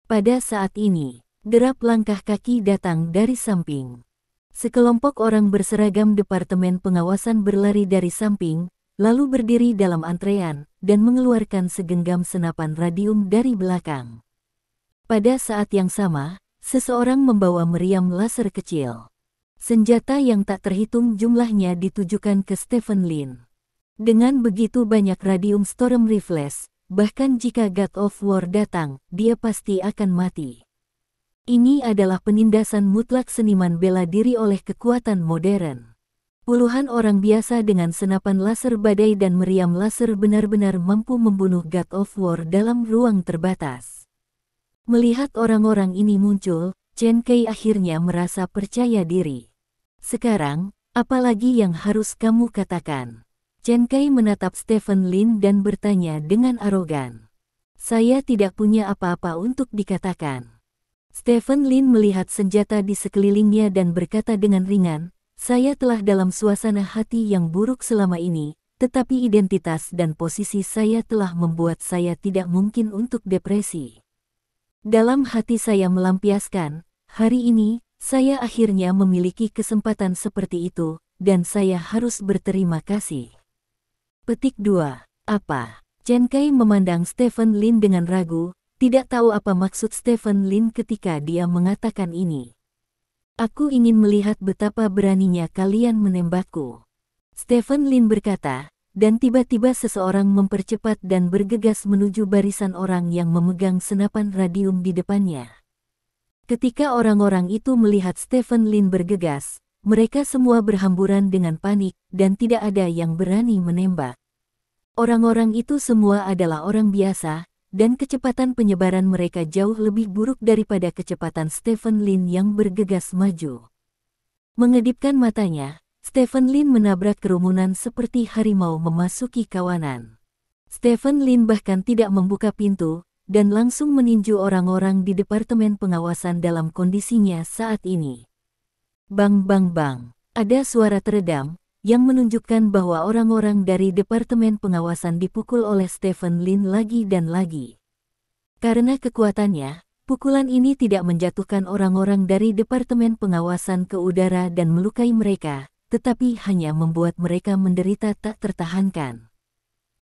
Pada saat ini, derap langkah kaki datang dari samping. Sekelompok orang berseragam Departemen Pengawasan berlari dari samping, lalu berdiri dalam antrean, dan mengeluarkan segenggam senapan radium dari belakang. Pada saat yang sama, seseorang membawa meriam laser kecil. Senjata yang tak terhitung jumlahnya ditujukan ke Stephen Lin. Dengan begitu banyak Radium Storm Rifles, bahkan jika God of War datang, dia pasti akan mati. Ini adalah penindasan mutlak seniman bela diri oleh kekuatan modern. Puluhan orang biasa dengan senapan laser badai dan meriam laser benar-benar mampu membunuh God of War dalam ruang terbatas. Melihat orang-orang ini muncul, Chen Kai akhirnya merasa percaya diri. Sekarang, apalagi yang harus kamu katakan? Chen Kai menatap Stephen Lin dan bertanya dengan arogan. Saya tidak punya apa-apa untuk dikatakan. Stephen Lin melihat senjata di sekelilingnya dan berkata dengan ringan, saya telah dalam suasana hati yang buruk selama ini, tetapi identitas dan posisi saya telah membuat saya tidak mungkin untuk depresi. Dalam hati saya melampiaskan, hari ini, saya akhirnya memiliki kesempatan seperti itu, dan saya harus berterima kasih. Petik 2. Apa? Chen Kai memandang Stephen Lin dengan ragu, tidak tahu apa maksud Stephen Lin ketika dia mengatakan ini. Aku ingin melihat betapa beraninya kalian menembakku. Stephen Lin berkata, dan tiba-tiba seseorang mempercepat dan bergegas menuju barisan orang yang memegang senapan radium di depannya. Ketika orang-orang itu melihat Stephen Lin bergegas, mereka semua berhamburan dengan panik, dan tidak ada yang berani menembak. Orang-orang itu semua adalah orang biasa, dan kecepatan penyebaran mereka jauh lebih buruk daripada kecepatan Stephen Lin yang bergegas maju. Mengedipkan matanya, Stephen Lin menabrak kerumunan seperti harimau memasuki kawanan. Stephen Lin bahkan tidak membuka pintu, dan langsung meninju orang-orang di Departemen Pengawasan dalam kondisinya saat ini. Bang bang bang, ada suara teredam, yang menunjukkan bahwa orang-orang dari Departemen Pengawasan dipukul oleh Stephen Lin lagi dan lagi. Karena kekuatannya, pukulan ini tidak menjatuhkan orang-orang dari Departemen Pengawasan ke udara dan melukai mereka, tetapi hanya membuat mereka menderita tak tertahankan.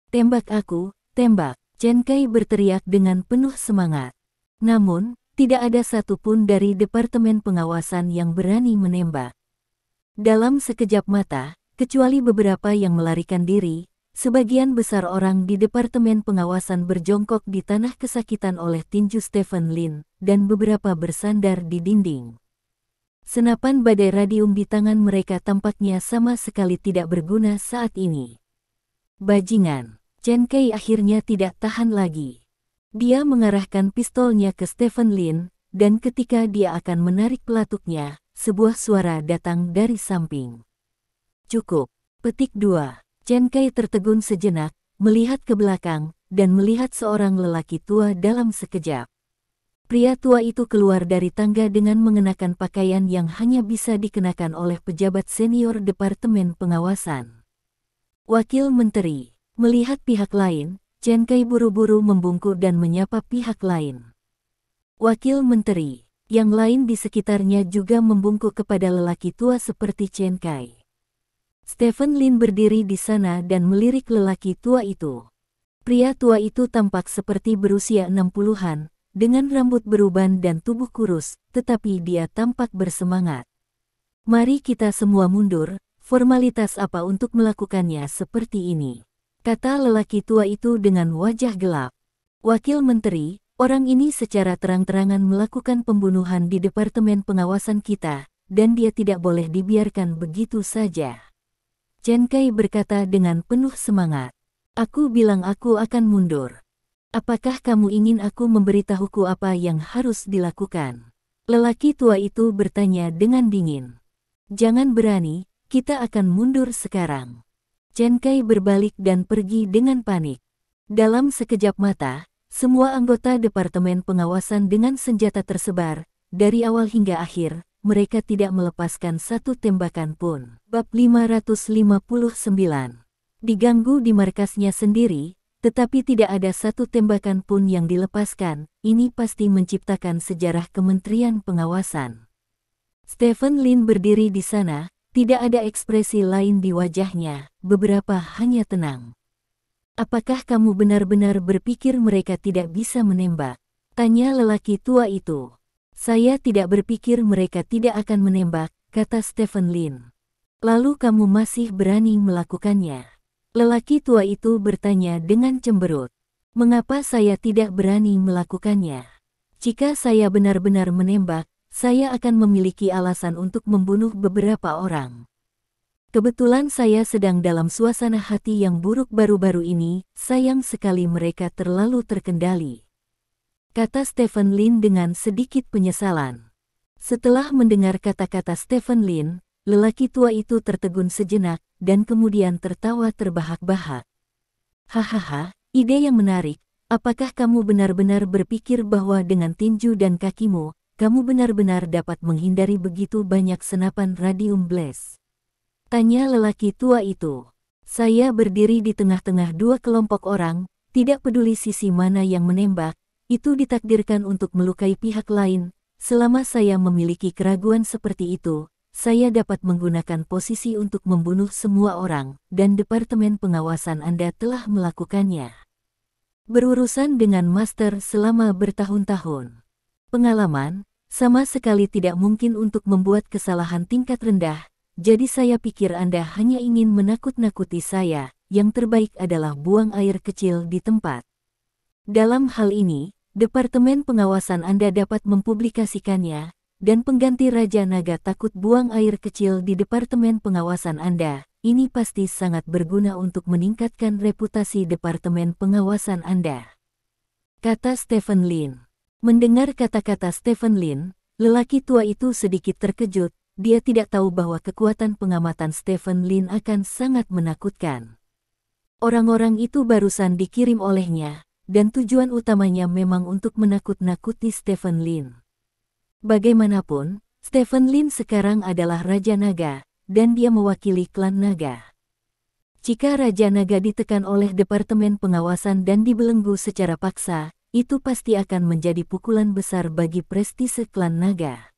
Tembak aku, tembak, Chen Kai berteriak dengan penuh semangat. Namun, tidak ada satupun dari Departemen Pengawasan yang berani menembak. Dalam sekejap mata, kecuali beberapa yang melarikan diri, sebagian besar orang di Departemen Pengawasan berjongkok di tanah kesakitan oleh tinju Stephen Lin, dan beberapa bersandar di dinding. Senapan badai radium di tangan mereka tampaknya sama sekali tidak berguna saat ini. Bajingan, Chen Kai akhirnya tidak tahan lagi. Dia mengarahkan pistolnya ke Stephen Lin, dan ketika dia akan menarik pelatuknya, sebuah suara datang dari samping. Cukup. Petik 2. Chen Kai tertegun sejenak, melihat ke belakang, dan melihat seorang lelaki tua dalam sekejap. Pria tua itu keluar dari tangga dengan mengenakan pakaian yang hanya bisa dikenakan oleh pejabat senior Departemen Pengawasan. Wakil Menteri. Melihat pihak lain, Chen Kai buru-buru membungkuk dan menyapa pihak lain. Wakil Menteri. Yang lain di sekitarnya juga membungkuk kepada lelaki tua seperti Chen Kai. Stephen Lin berdiri di sana dan melirik lelaki tua itu. Pria tua itu tampak seperti berusia 60-an, dengan rambut beruban dan tubuh kurus, tetapi dia tampak bersemangat. Mari kita semua mundur, formalitas apa untuk melakukannya seperti ini? Kata lelaki tua itu dengan wajah gelap. Wakil Menteri, orang ini secara terang-terangan melakukan pembunuhan di Departemen Pengawasan kita, dan dia tidak boleh dibiarkan begitu saja. Chen Kai berkata dengan penuh semangat. Aku bilang aku akan mundur. Apakah kamu ingin aku memberitahuku apa yang harus dilakukan? Lelaki tua itu bertanya dengan dingin. Jangan berani, kita akan mundur sekarang. Chen Kai berbalik dan pergi dengan panik. Dalam sekejap mata, semua anggota Departemen Pengawasan dengan senjata tersebar, dari awal hingga akhir, mereka tidak melepaskan satu tembakan pun. Bab 559. Diganggu di markasnya sendiri, tetapi tidak ada satu tembakan pun yang dilepaskan, ini pasti menciptakan sejarah Kementerian Pengawasan. Stephen Lin berdiri di sana, tidak ada ekspresi lain di wajahnya, beberapa hanya tenang. Apakah kamu benar-benar berpikir mereka tidak bisa menembak? Tanya lelaki tua itu. Saya tidak berpikir mereka tidak akan menembak, kata Stephen Lin. Lalu kamu masih berani melakukannya? Lelaki tua itu bertanya dengan cemberut. Mengapa saya tidak berani melakukannya? Jika saya benar-benar menembak, saya akan memiliki alasan untuk membunuh beberapa orang. Kebetulan saya sedang dalam suasana hati yang buruk baru-baru ini, sayang sekali mereka terlalu terkendali. Kata Stephen Lin dengan sedikit penyesalan. Setelah mendengar kata-kata Stephen Lin, lelaki tua itu tertegun sejenak, dan kemudian tertawa terbahak-bahak. Hahaha, ide yang menarik, apakah kamu benar-benar berpikir bahwa dengan tinju dan kakimu, kamu benar-benar dapat menghindari begitu banyak senapan radium blast? Tanya lelaki tua itu. Saya berdiri di tengah-tengah dua kelompok orang, tidak peduli sisi mana yang menembak, itu ditakdirkan untuk melukai pihak lain. Selama saya memiliki keraguan seperti itu, saya dapat menggunakan posisi untuk membunuh semua orang, dan Departemen Pengawasan Anda telah melakukannya. Berurusan dengan master selama bertahun-tahun. Pengalaman, sama sekali tidak mungkin untuk membuat kesalahan tingkat rendah, jadi saya pikir Anda hanya ingin menakut-nakuti saya, yang terbaik adalah buang air kecil di tempat. Dalam hal ini, Departemen Pengawasan Anda dapat mempublikasikannya, dan pengganti Raja Naga takut buang air kecil di Departemen Pengawasan Anda, ini pasti sangat berguna untuk meningkatkan reputasi Departemen Pengawasan Anda. Kata Stephen Lin. Mendengar kata-kata Stephen Lin, lelaki tua itu sedikit terkejut, dia tidak tahu bahwa kekuatan pengamatan Stephen Lin akan sangat menakutkan. Orang-orang itu barusan dikirim olehnya, dan tujuan utamanya memang untuk menakut-nakuti Stephen Lin. Bagaimanapun, Stephen Lin sekarang adalah Raja Naga, dan dia mewakili klan Naga. Jika Raja Naga ditekan oleh Departemen Pengawasan dan dibelenggu secara paksa, itu pasti akan menjadi pukulan besar bagi prestise klan Naga.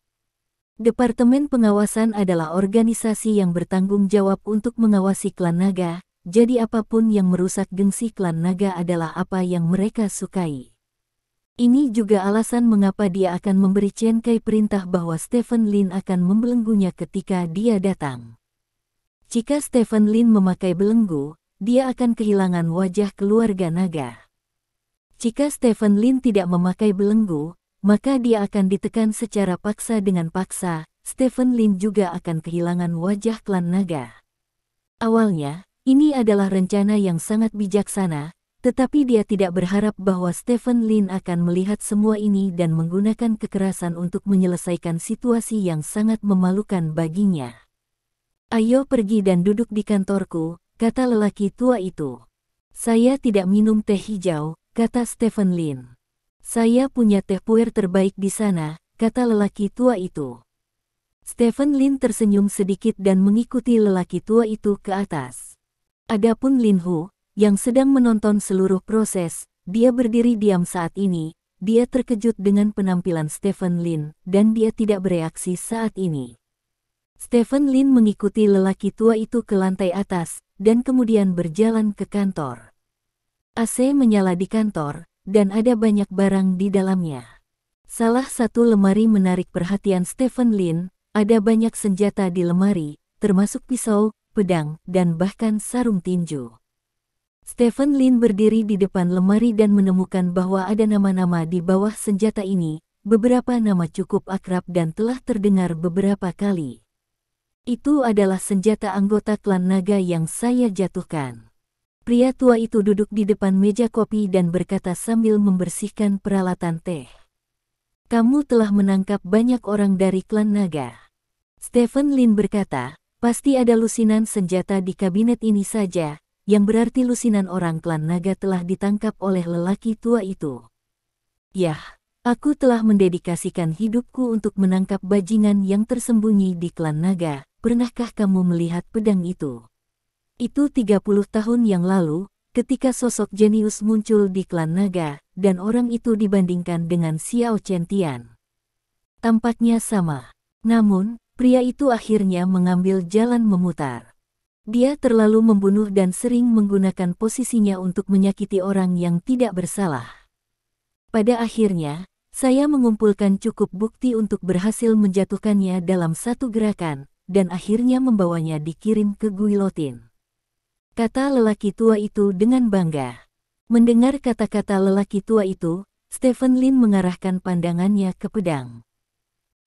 Departemen Pengawasan adalah organisasi yang bertanggung jawab untuk mengawasi klan Naga, jadi apapun yang merusak gengsi klan Naga adalah apa yang mereka sukai. Ini juga alasan mengapa dia akan memberi Chen Kai perintah bahwa Stephen Lin akan membelenggunya ketika dia datang. Jika Stephen Lin memakai belenggu, dia akan kehilangan wajah keluarga Naga. Jika Stephen Lin tidak memakai belenggu, maka dia akan ditekan secara paksa dengan paksa, Stephen Lin juga akan kehilangan wajah klan naga. Awalnya, ini adalah rencana yang sangat bijaksana, tetapi dia tidak berharap bahwa Stephen Lin akan melihat semua ini dan menggunakan kekerasan untuk menyelesaikan situasi yang sangat memalukan baginya. "Ayo pergi dan duduk di kantorku," kata lelaki tua itu. "Saya tidak minum teh hijau," kata Stephen Lin. "Saya punya teh puer terbaik di sana," kata lelaki tua itu. Stephen Lin tersenyum sedikit dan mengikuti lelaki tua itu ke atas. Adapun Lin Hu, yang sedang menonton seluruh proses, dia berdiri diam saat ini. Dia terkejut dengan penampilan Stephen Lin, dan dia tidak bereaksi saat ini. Stephen Lin mengikuti lelaki tua itu ke lantai atas, dan kemudian berjalan ke kantor. AC menyala di kantor, dan ada banyak barang di dalamnya. Salah satu lemari menarik perhatian Stephen Lin, ada banyak senjata di lemari, termasuk pisau, pedang, dan bahkan sarung tinju. Stephen Lin berdiri di depan lemari dan menemukan bahwa ada nama-nama di bawah senjata ini, beberapa nama cukup akrab dan telah terdengar beberapa kali. "Itu adalah senjata anggota klan naga yang saya jatuhkan." Pria tua itu duduk di depan meja kopi dan berkata sambil membersihkan peralatan teh. "Kamu telah menangkap banyak orang dari klan naga." Stephen Lin berkata, "Pasti ada lusinan senjata di kabinet ini saja, yang berarti lusinan orang klan naga telah ditangkap oleh lelaki tua itu." "Yah, aku telah mendedikasikan hidupku untuk menangkap bajingan yang tersembunyi di klan naga. Pernahkah kamu melihat pedang itu? Itu 30 tahun yang lalu, ketika sosok jenius muncul di klan naga, dan orang itu dibandingkan dengan Xiao Chentian. Tampaknya sama. Namun, pria itu akhirnya mengambil jalan memutar. Dia terlalu membunuh dan sering menggunakan posisinya untuk menyakiti orang yang tidak bersalah. Pada akhirnya, saya mengumpulkan cukup bukti untuk berhasil menjatuhkannya dalam satu gerakan, dan akhirnya membawanya dikirim ke guilotin," kata lelaki tua itu dengan bangga. Mendengar kata-kata lelaki tua itu, Stephen Lin mengarahkan pandangannya ke pedang.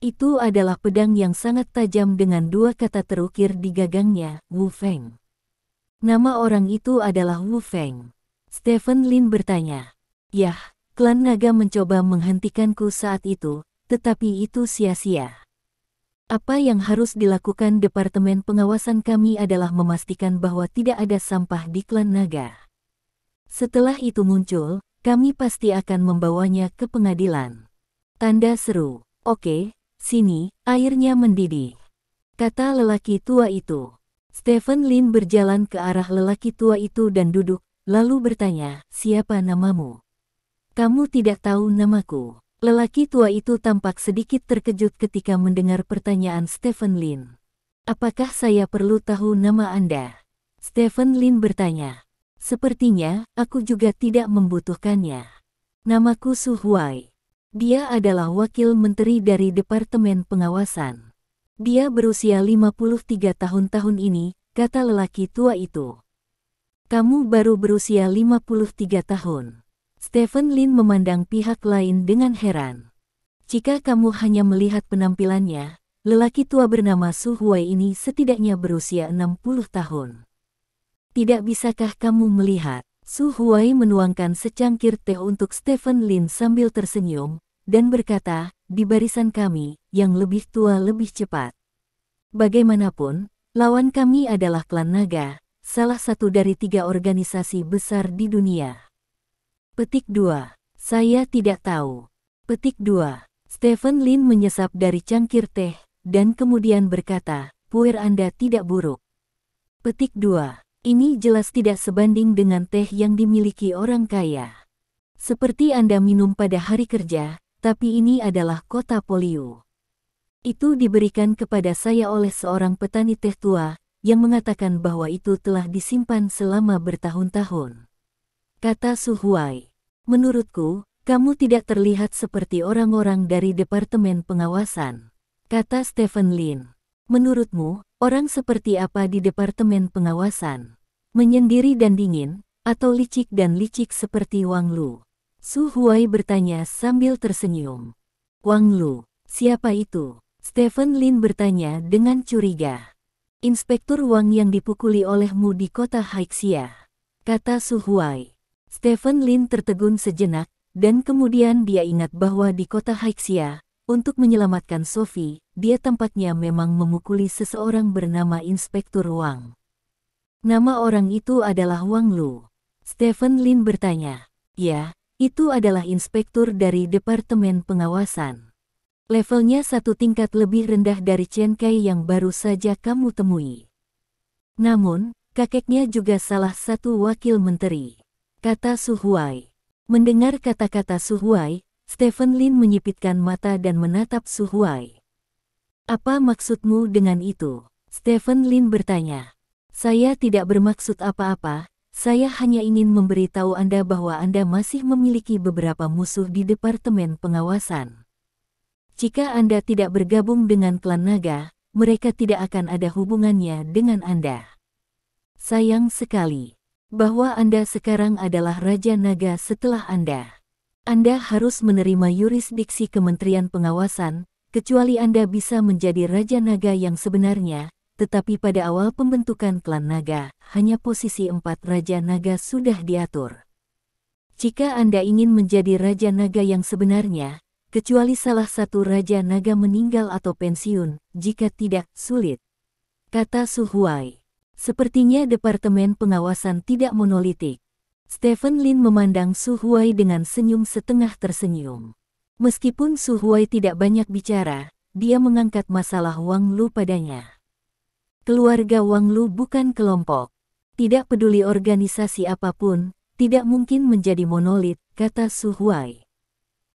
Itu adalah pedang yang sangat tajam dengan dua kata terukir di gagangnya, Wu Feng. "Nama orang itu adalah Wu Feng?" Stephen Lin bertanya. "Yah, klan naga mencoba menghentikanku saat itu, tetapi itu sia-sia. Apa yang harus dilakukan Departemen Pengawasan kami adalah memastikan bahwa tidak ada sampah di klan naga. Setelah itu muncul, kami pasti akan membawanya ke pengadilan." Tanda seru. "Oke, sini, airnya mendidih," kata lelaki tua itu. Stephen Lin berjalan ke arah lelaki tua itu dan duduk, lalu bertanya, "Siapa namamu?" "Kamu tidak tahu namaku." Lelaki tua itu tampak sedikit terkejut ketika mendengar pertanyaan Stephen Lin. "Apakah saya perlu tahu nama Anda?" Stephen Lin bertanya. "Sepertinya, aku juga tidak membutuhkannya. Namaku Su Huai." Dia adalah wakil menteri dari Departemen Pengawasan. "Dia berusia 53 tahun ini," kata lelaki tua itu. "Kamu baru berusia 53 tahun. Stephen Lin memandang pihak lain dengan heran. "Jika kamu hanya melihat penampilannya, lelaki tua bernama Su Huai ini setidaknya berusia 60 tahun. Tidak bisakah kamu melihat?" Su Huai menuangkan secangkir teh untuk Stephen Lin sambil tersenyum, dan berkata, "Di barisan kami, yang lebih tua lebih cepat. Bagaimanapun, lawan kami adalah klan naga, salah satu dari 3 organisasi besar di dunia." Petik 2. "Saya tidak tahu." Petik 2. Stephen Lin menyesap dari cangkir teh, dan kemudian berkata, "Puer Anda tidak buruk." Petik 2. "Ini jelas tidak sebanding dengan teh yang dimiliki orang kaya. Seperti Anda minum pada hari kerja, tapi ini adalah kota Poliu. Itu diberikan kepada saya oleh seorang petani teh tua, yang mengatakan bahwa itu telah disimpan selama bertahun-tahun," kata Su Huai. "Menurutku, kamu tidak terlihat seperti orang-orang dari Departemen Pengawasan," kata Stephen Lin. "Menurutmu, orang seperti apa di Departemen Pengawasan? Menyendiri dan dingin, atau licik dan licik seperti Wang Lu?" Su Huai bertanya sambil tersenyum. "Wang Lu, siapa itu?" Stephen Lin bertanya dengan curiga. Inspektur Wang yang dipukuli olehmu di kota Haixia, kata Su Huai. Stephen Lin tertegun sejenak, dan kemudian dia ingat bahwa di kota Haixia, untuk menyelamatkan Sophie, dia tampaknya memang memukuli seseorang bernama Inspektur Wang. Nama orang itu adalah Wang Lu. Stephen Lin bertanya. Ya, itu adalah inspektur dari Departemen Pengawasan. Levelnya satu tingkat lebih rendah dari Chen Kai yang baru saja kamu temui. Namun, kakeknya juga salah satu wakil menteri, kata Su Huai. Mendengar kata-kata Su Huai, Stephen Lin menyipitkan mata dan menatap Su Huai. Apa maksudmu dengan itu? Stephen Lin bertanya. Saya tidak bermaksud apa-apa, saya hanya ingin memberitahu Anda bahwa Anda masih memiliki beberapa musuh di Departemen Pengawasan. Jika Anda tidak bergabung dengan klan naga, mereka tidak akan ada hubungannya dengan Anda. Sayang sekali bahwa Anda sekarang adalah Raja Naga setelah Anda. Anda harus menerima yurisdiksi Kementerian Pengawasan, kecuali Anda bisa menjadi Raja Naga yang sebenarnya, tetapi pada awal pembentukan klan naga, hanya posisi 4 Raja Naga sudah diatur. Jika Anda ingin menjadi Raja Naga yang sebenarnya, kecuali salah satu Raja Naga meninggal atau pensiun, jika tidak, sulit, kata Su Huai. Sepertinya Departemen Pengawasan tidak monolitik. Stephen Lin memandang Su Huai dengan senyum setengah tersenyum. Meskipun Su Huai tidak banyak bicara, dia mengangkat masalah Wang Lu padanya. Keluarga Wang Lu bukan kelompok. Tidak peduli organisasi apapun, tidak mungkin menjadi monolit, kata Su Huai.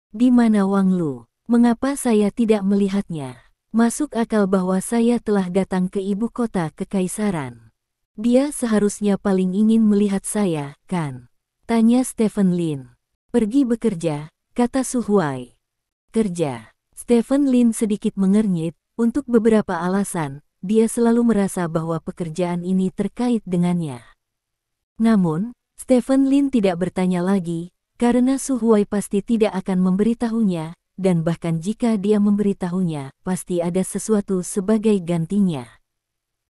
Di mana Wang Lu? Mengapa saya tidak melihatnya? Masuk akal bahwa saya telah datang ke ibu kota kekaisaran. Dia seharusnya paling ingin melihat saya, kan? Tanya Stephen Lin. Pergi bekerja, kata Su Huai. Kerja. Stephen Lin sedikit mengernyit, untuk beberapa alasan, dia selalu merasa bahwa pekerjaan ini terkait dengannya. Namun, Stephen Lin tidak bertanya lagi, karena Su Huai pasti tidak akan memberitahunya, dan bahkan jika dia memberitahunya, pasti ada sesuatu sebagai gantinya.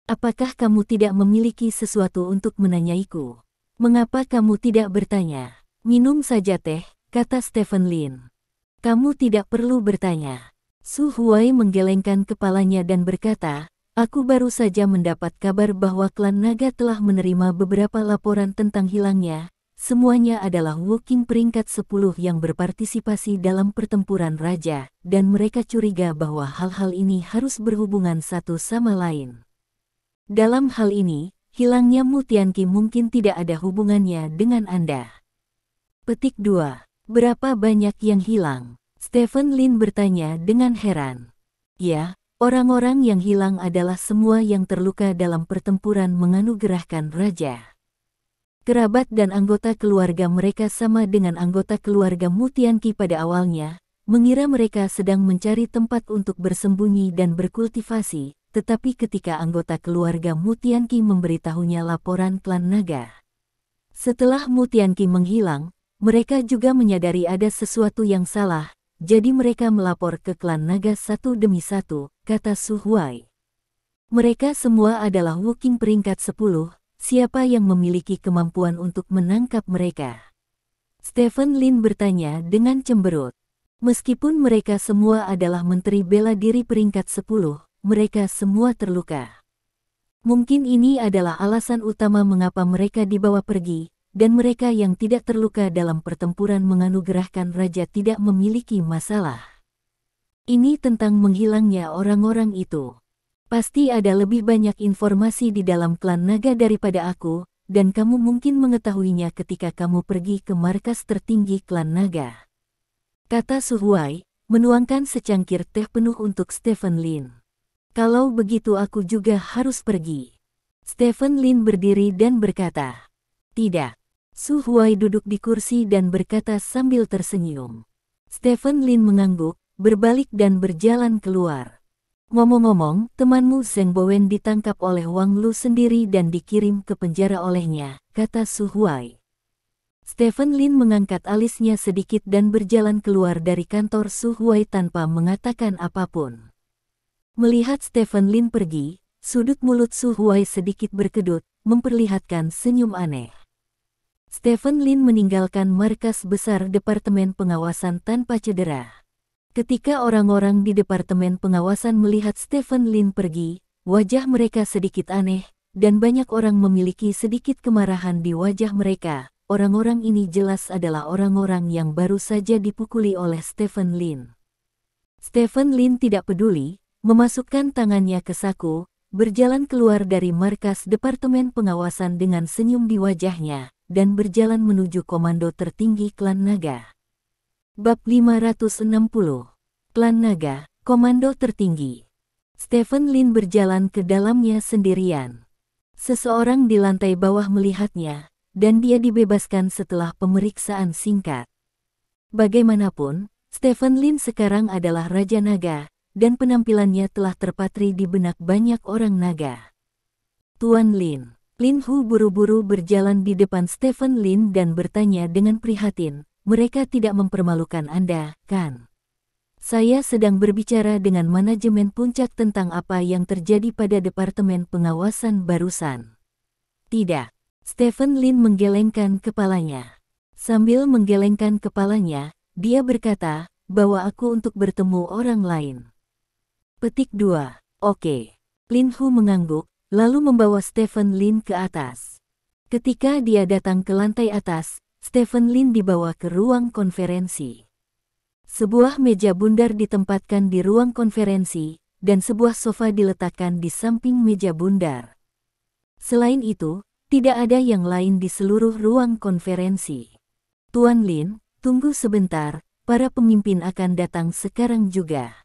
Apakah kamu tidak memiliki sesuatu untuk menanyaiku? Mengapa kamu tidak bertanya? Minum saja teh, kata Stephen Lin. Kamu tidak perlu bertanya. Su Huai menggelengkan kepalanya dan berkata, aku baru saja mendapat kabar bahwa klan naga telah menerima beberapa laporan tentang hilangnya. Semuanya adalah Woking peringkat 10 yang berpartisipasi dalam pertempuran raja, dan mereka curiga bahwa hal-hal ini harus berhubungan satu sama lain. Dalam hal ini, hilangnya Mu Tianqi mungkin tidak ada hubungannya dengan Anda. Petik 2. Berapa banyak yang hilang? Stephen Lin bertanya dengan heran. Ya, orang-orang yang hilang adalah semua yang terluka dalam pertempuran menganugerahkan raja. Kerabat dan anggota keluarga mereka sama dengan anggota keluarga Mu Tianqi pada awalnya, mengira mereka sedang mencari tempat untuk bersembunyi dan berkultivasi, tetapi ketika anggota keluarga Mu Tianqi memberitahunya laporan klan naga. Setelah Mu Tianqi menghilang, mereka juga menyadari ada sesuatu yang salah, jadi mereka melapor ke klan naga satu demi satu, kata Su Huai. Mereka semua adalah Woking peringkat 10. Siapa yang memiliki kemampuan untuk menangkap mereka? Stephen Lin bertanya dengan cemberut. Meskipun mereka semua adalah menteri bela diri peringkat 10, mereka semua terluka. Mungkin ini adalah alasan utama mengapa mereka dibawa pergi, dan mereka yang tidak terluka dalam pertempuran menganugerahkan raja tidak memiliki masalah. Ini tentang menghilangnya orang-orang itu. Pasti ada lebih banyak informasi di dalam klan naga daripada aku, dan kamu mungkin mengetahuinya ketika kamu pergi ke markas tertinggi klan naga. Kata Su Huai, menuangkan secangkir teh penuh untuk Stephen Lin. Kalau begitu aku juga harus pergi. Stephen Lin berdiri dan berkata. Tidak. Su Huai duduk di kursi dan berkata sambil tersenyum. Stephen Lin mengangguk, berbalik dan berjalan keluar. Ngomong-ngomong, temanmu Zheng Bowen ditangkap oleh Wang Lu sendiri dan dikirim ke penjara olehnya, kata Su Huai. Stephen Lin mengangkat alisnya sedikit dan berjalan keluar dari kantor Su Huai tanpa mengatakan apapun. Melihat Stephen Lin pergi, sudut mulut Su Huai sedikit berkedut, memperlihatkan senyum aneh. Stephen Lin meninggalkan markas besar Departemen Pengawasan tanpa cedera. Ketika orang-orang di Departemen Pengawasan melihat Stephen Lin pergi, wajah mereka sedikit aneh, dan banyak orang memiliki sedikit kemarahan di wajah mereka. Orang-orang ini jelas adalah orang-orang yang baru saja dipukuli oleh Stephen Lin. Stephen Lin tidak peduli, memasukkan tangannya ke saku, berjalan keluar dari markas Departemen Pengawasan dengan senyum di wajahnya, dan berjalan menuju Komando Tertinggi Klan Naga. Bab 560. Klan Naga, Komando Tertinggi. Stephen Lin berjalan ke dalamnya sendirian. Seseorang di lantai bawah melihatnya, dan dia dibebaskan setelah pemeriksaan singkat. Bagaimanapun, Stephen Lin sekarang adalah Raja Naga, dan penampilannya telah terpatri di benak banyak orang naga. Tuan Lin. Lin Hu buru-buru berjalan di depan Stephen Lin dan bertanya dengan prihatin, mereka tidak mempermalukan Anda, kan? Saya sedang berbicara dengan manajemen puncak tentang apa yang terjadi pada Departemen Pengawasan barusan. Tidak. Stephen Lin menggelengkan kepalanya. Sambil menggelengkan kepalanya, dia berkata, bawa aku untuk bertemu orang lain. Petik 2. Oke. Lin Hu mengangguk, lalu membawa Stephen Lin ke atas. Ketika dia datang ke lantai atas, Stephen Lin dibawa ke ruang konferensi. Sebuah meja bundar ditempatkan di ruang konferensi, dan sebuah sofa diletakkan di samping meja bundar. Selain itu, tidak ada yang lain di seluruh ruang konferensi. Tuan Lin, tunggu sebentar, para pemimpin akan datang sekarang juga,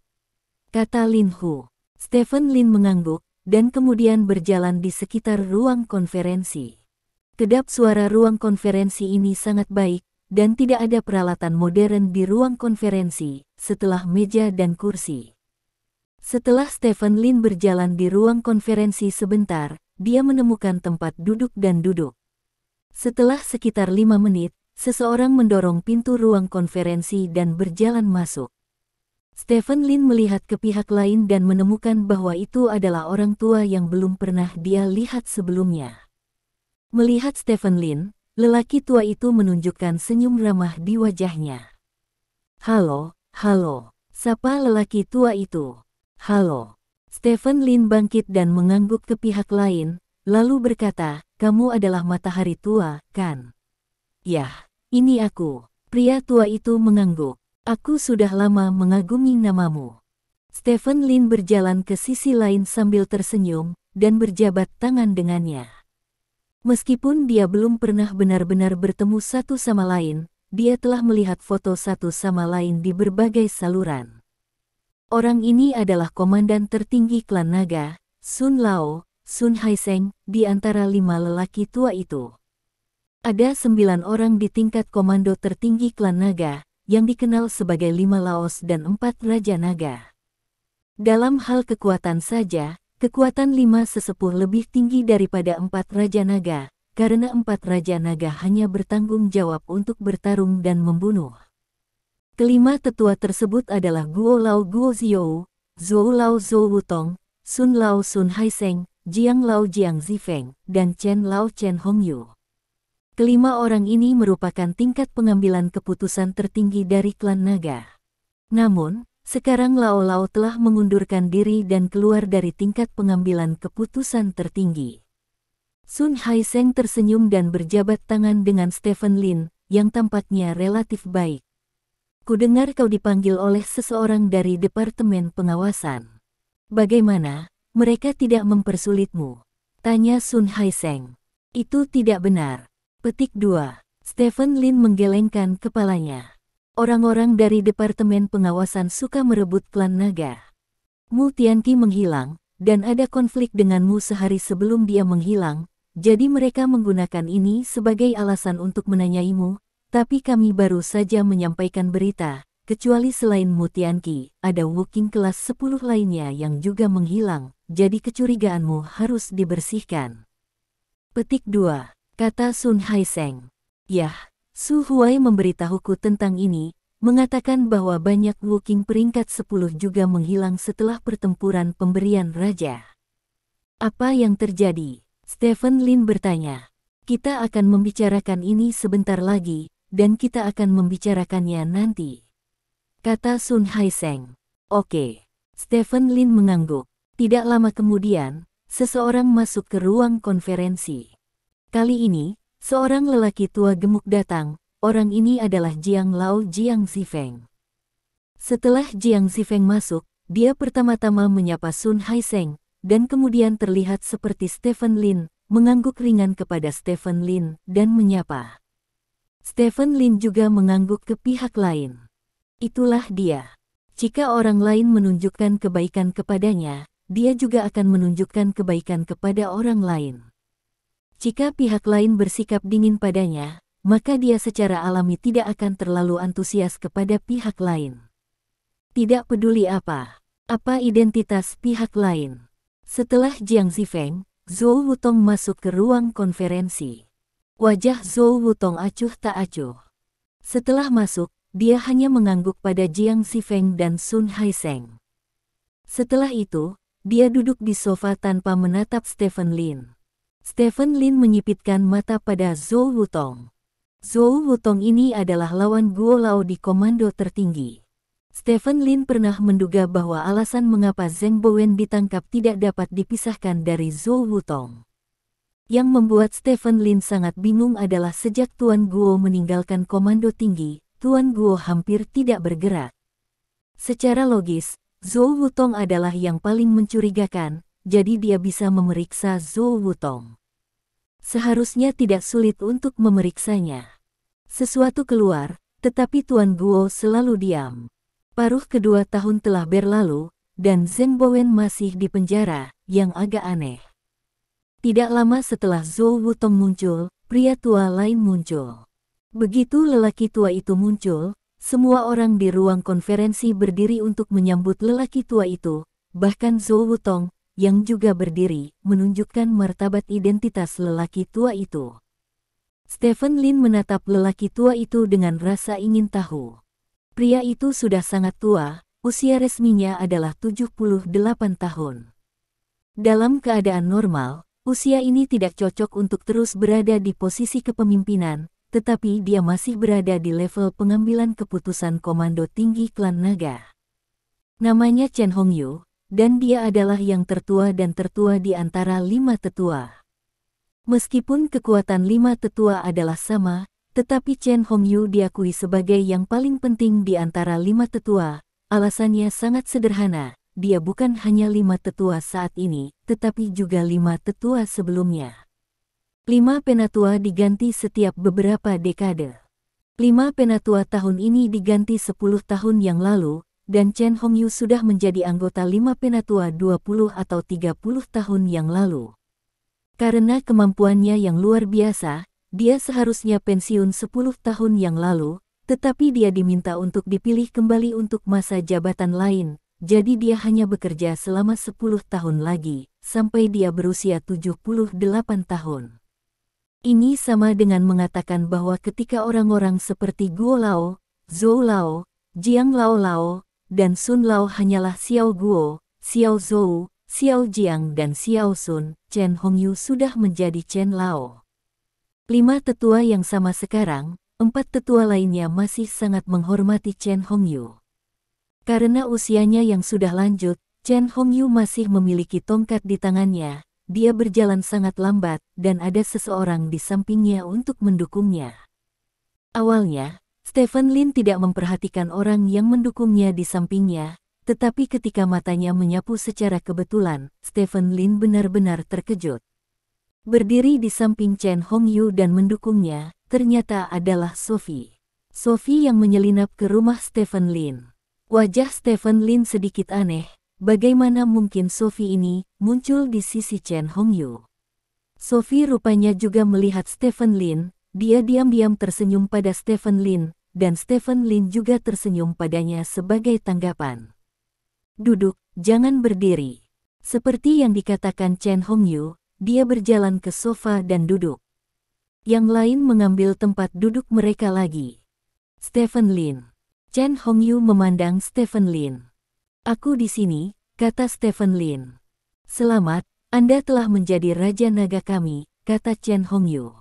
kata Lin Hu. Stephen Lin mengangguk, dan kemudian berjalan di sekitar ruang konferensi. Kedap suara ruang konferensi ini sangat baik, dan tidak ada peralatan modern di ruang konferensi, setelah meja dan kursi. Setelah Stephen Lin berjalan di ruang konferensi sebentar, dia menemukan tempat duduk dan duduk. Setelah sekitar 5 menit, seseorang mendorong pintu ruang konferensi dan berjalan masuk. Stephen Lin melihat ke pihak lain dan menemukan bahwa itu adalah orang tua yang belum pernah dia lihat sebelumnya. Melihat Stephen Lin, lelaki tua itu menunjukkan senyum ramah di wajahnya. Halo, halo, sapa lelaki tua itu. Halo. Stephen Lin bangkit dan mengangguk ke pihak lain, lalu berkata, kamu adalah matahari tua, kan? Yah, ini aku. Pria tua itu mengangguk. Aku sudah lama mengagumi namamu. Stephen Lin berjalan ke sisi lain sambil tersenyum, dan berjabat tangan dengannya. Meskipun dia belum pernah benar-benar bertemu satu sama lain, dia telah melihat foto satu sama lain di berbagai saluran. Orang ini adalah komandan tertinggi klan naga, Sun Lao, Sun Haiseng, di antara 5 lelaki tua itu. Ada 9 orang di tingkat komando tertinggi klan naga, yang dikenal sebagai 5 Laos dan 4 Raja Naga. Dalam hal kekuatan saja, kekuatan 5 sesepuh lebih tinggi daripada 4 Raja Naga, karena 4 Raja Naga hanya bertanggung jawab untuk bertarung dan membunuh. Kelima tetua tersebut adalah Guo Lao Guo Ziou, Zhou Lao Zhou Wutong, Sun Lao Sun Haiseng, Jiang Lao Jiang Zifeng, dan Chen Lao Chen Hongyu. Kelima orang ini merupakan tingkat pengambilan keputusan tertinggi dari klan naga. Namun, sekarang Lao Lao telah mengundurkan diri dan keluar dari tingkat pengambilan keputusan tertinggi. Sun Haiseng tersenyum dan berjabat tangan dengan Stephen Lin, yang tampaknya relatif baik. Kudengar kau dipanggil oleh seseorang dari Departemen Pengawasan. Bagaimana, mereka tidak mempersulitmu? Tanya Sun Haiseng. Itu tidak benar. Petik 2. Stephen Lin menggelengkan kepalanya. Orang-orang dari Departemen Pengawasan suka merebut klan naga. Mu Tianqi menghilang, dan ada konflik denganmu sehari sebelum dia menghilang, jadi mereka menggunakan ini sebagai alasan untuk menanyaimu, tapi kami baru saja menyampaikan berita, kecuali selain Mu Tianqi, ada Wuking kelas 10 lainnya yang juga menghilang, jadi kecurigaanmu harus dibersihkan. Petik 2. Kata Sun Haiseng. Yah, Su Huai memberitahuku tentang ini, mengatakan bahwa banyak Woking peringkat 10 juga menghilang setelah pertempuran pemberian raja. Apa yang terjadi? Stephen Lin bertanya. Kita akan membicarakan ini sebentar lagi, dan kita akan membicarakannya nanti, kata Sun Haiseng. Oke. Stephen Lin mengangguk. Tidak lama kemudian, seseorang masuk ke ruang konferensi. Kali ini, seorang lelaki tua gemuk datang. Orang ini adalah Jiang Lao Jiang Zifeng. Setelah Jiang Zifeng masuk, dia pertama-tama menyapa Sun Haiseng, dan kemudian terlihat seperti Stephen Lin, mengangguk ringan kepada Stephen Lin, dan menyapa. Stephen Lin juga mengangguk ke pihak lain. Itulah dia. Jika orang lain menunjukkan kebaikan kepadanya, dia juga akan menunjukkan kebaikan kepada orang lain. Jika pihak lain bersikap dingin padanya, maka dia secara alami tidak akan terlalu antusias kepada pihak lain. Tidak peduli apa identitas pihak lain. Setelah Jiang Zifeng, Zhou Wutong masuk ke ruang konferensi. Wajah Zhou Wutong acuh tak acuh. Setelah masuk, dia hanya mengangguk pada Jiang Zifeng dan Sun Haiseng. Setelah itu, dia duduk di sofa tanpa menatap Stephen Lin. Stephen Lin menyipitkan mata pada Zhou Wutong. Zhou Wutong ini adalah lawan Guo Lao di komando tertinggi. Stephen Lin pernah menduga bahwa alasan mengapa Zheng Bowen ditangkap tidak dapat dipisahkan dari Zhou Wutong. Yang membuat Stephen Lin sangat bingung adalah sejak Tuan Guo meninggalkan komando tinggi, Tuan Guo hampir tidak bergerak. Secara logis, Zhou Wutong adalah yang paling mencurigakan, jadi dia bisa memeriksa Zhou Wutong. Seharusnya tidak sulit untuk memeriksanya. Sesuatu keluar, tetapi Tuan Guo selalu diam. Paruh kedua tahun telah berlalu, dan Zheng Bowen masih di penjara, yang agak aneh. Tidak lama setelah Zhou Wutong muncul, pria tua lain muncul. Begitu lelaki tua itu muncul, semua orang di ruang konferensi berdiri untuk menyambut lelaki tua itu, bahkan Zhou Wutong, yang juga berdiri, menunjukkan martabat identitas lelaki tua itu. Stephen Lin menatap lelaki tua itu dengan rasa ingin tahu. Pria itu sudah sangat tua, usia resminya adalah 78 tahun. Dalam keadaan normal, usia ini tidak cocok untuk terus berada di posisi kepemimpinan, tetapi dia masih berada di level pengambilan keputusan komando tinggi klan naga. Namanya Chen Hongyu, dan dia adalah yang tertua dan tertua di antara 5 tetua. Meskipun kekuatan 5 tetua adalah sama, tetapi Chen Hongyu diakui sebagai yang paling penting di antara 5 tetua. Alasannya sangat sederhana, dia bukan hanya 5 tetua saat ini, tetapi juga 5 tetua sebelumnya. 5 penatua diganti setiap beberapa dekade. 5 penatua tahun ini diganti 10 tahun yang lalu, dan Chen Hongyu sudah menjadi anggota 5 penatua 20 atau 30 tahun yang lalu. Karena kemampuannya yang luar biasa, dia seharusnya pensiun 10 tahun yang lalu, tetapi dia diminta untuk dipilih kembali untuk masa jabatan lain, jadi dia hanya bekerja selama 10 tahun lagi, sampai dia berusia 78 tahun. Ini sama dengan mengatakan bahwa ketika orang-orang seperti Guo Lao, Zhou Lao, Jiang Lao, dan Sun Lao hanyalah Xiao Guo, Xiao Zhou, Xiao Jiang dan Xiao Sun, Chen Hongyu sudah menjadi Chen Lao. 5 tetua yang sama sekarang, 4 tetua lainnya masih sangat menghormati Chen Hongyu. Karena usianya yang sudah lanjut, Chen Hongyu masih memiliki tongkat di tangannya, dia berjalan sangat lambat dan ada seseorang di sampingnya untuk mendukungnya. Awalnya, Stephen Lin tidak memperhatikan orang yang mendukungnya di sampingnya, tetapi ketika matanya menyapu secara kebetulan, Stephen Lin benar-benar terkejut. Berdiri di samping Chen Hongyu dan mendukungnya, ternyata adalah Sophie. Sophie yang menyelinap ke rumah Stephen Lin. Wajah Stephen Lin sedikit aneh, bagaimana mungkin Sophie ini muncul di sisi Chen Hongyu. Sophie rupanya juga melihat Stephen Lin, dia diam-diam tersenyum pada Stephen Lin, dan Stephen Lin juga tersenyum padanya sebagai tanggapan. Duduk, jangan berdiri. Seperti yang dikatakan Chen Hongyu, dia berjalan ke sofa dan duduk. Yang lain mengambil tempat duduk mereka lagi. Stephen Lin. Chen Hongyu memandang Stephen Lin. Aku di sini, kata Stephen Lin. Selamat, Anda telah menjadi Raja Naga kami, kata Chen Hongyu.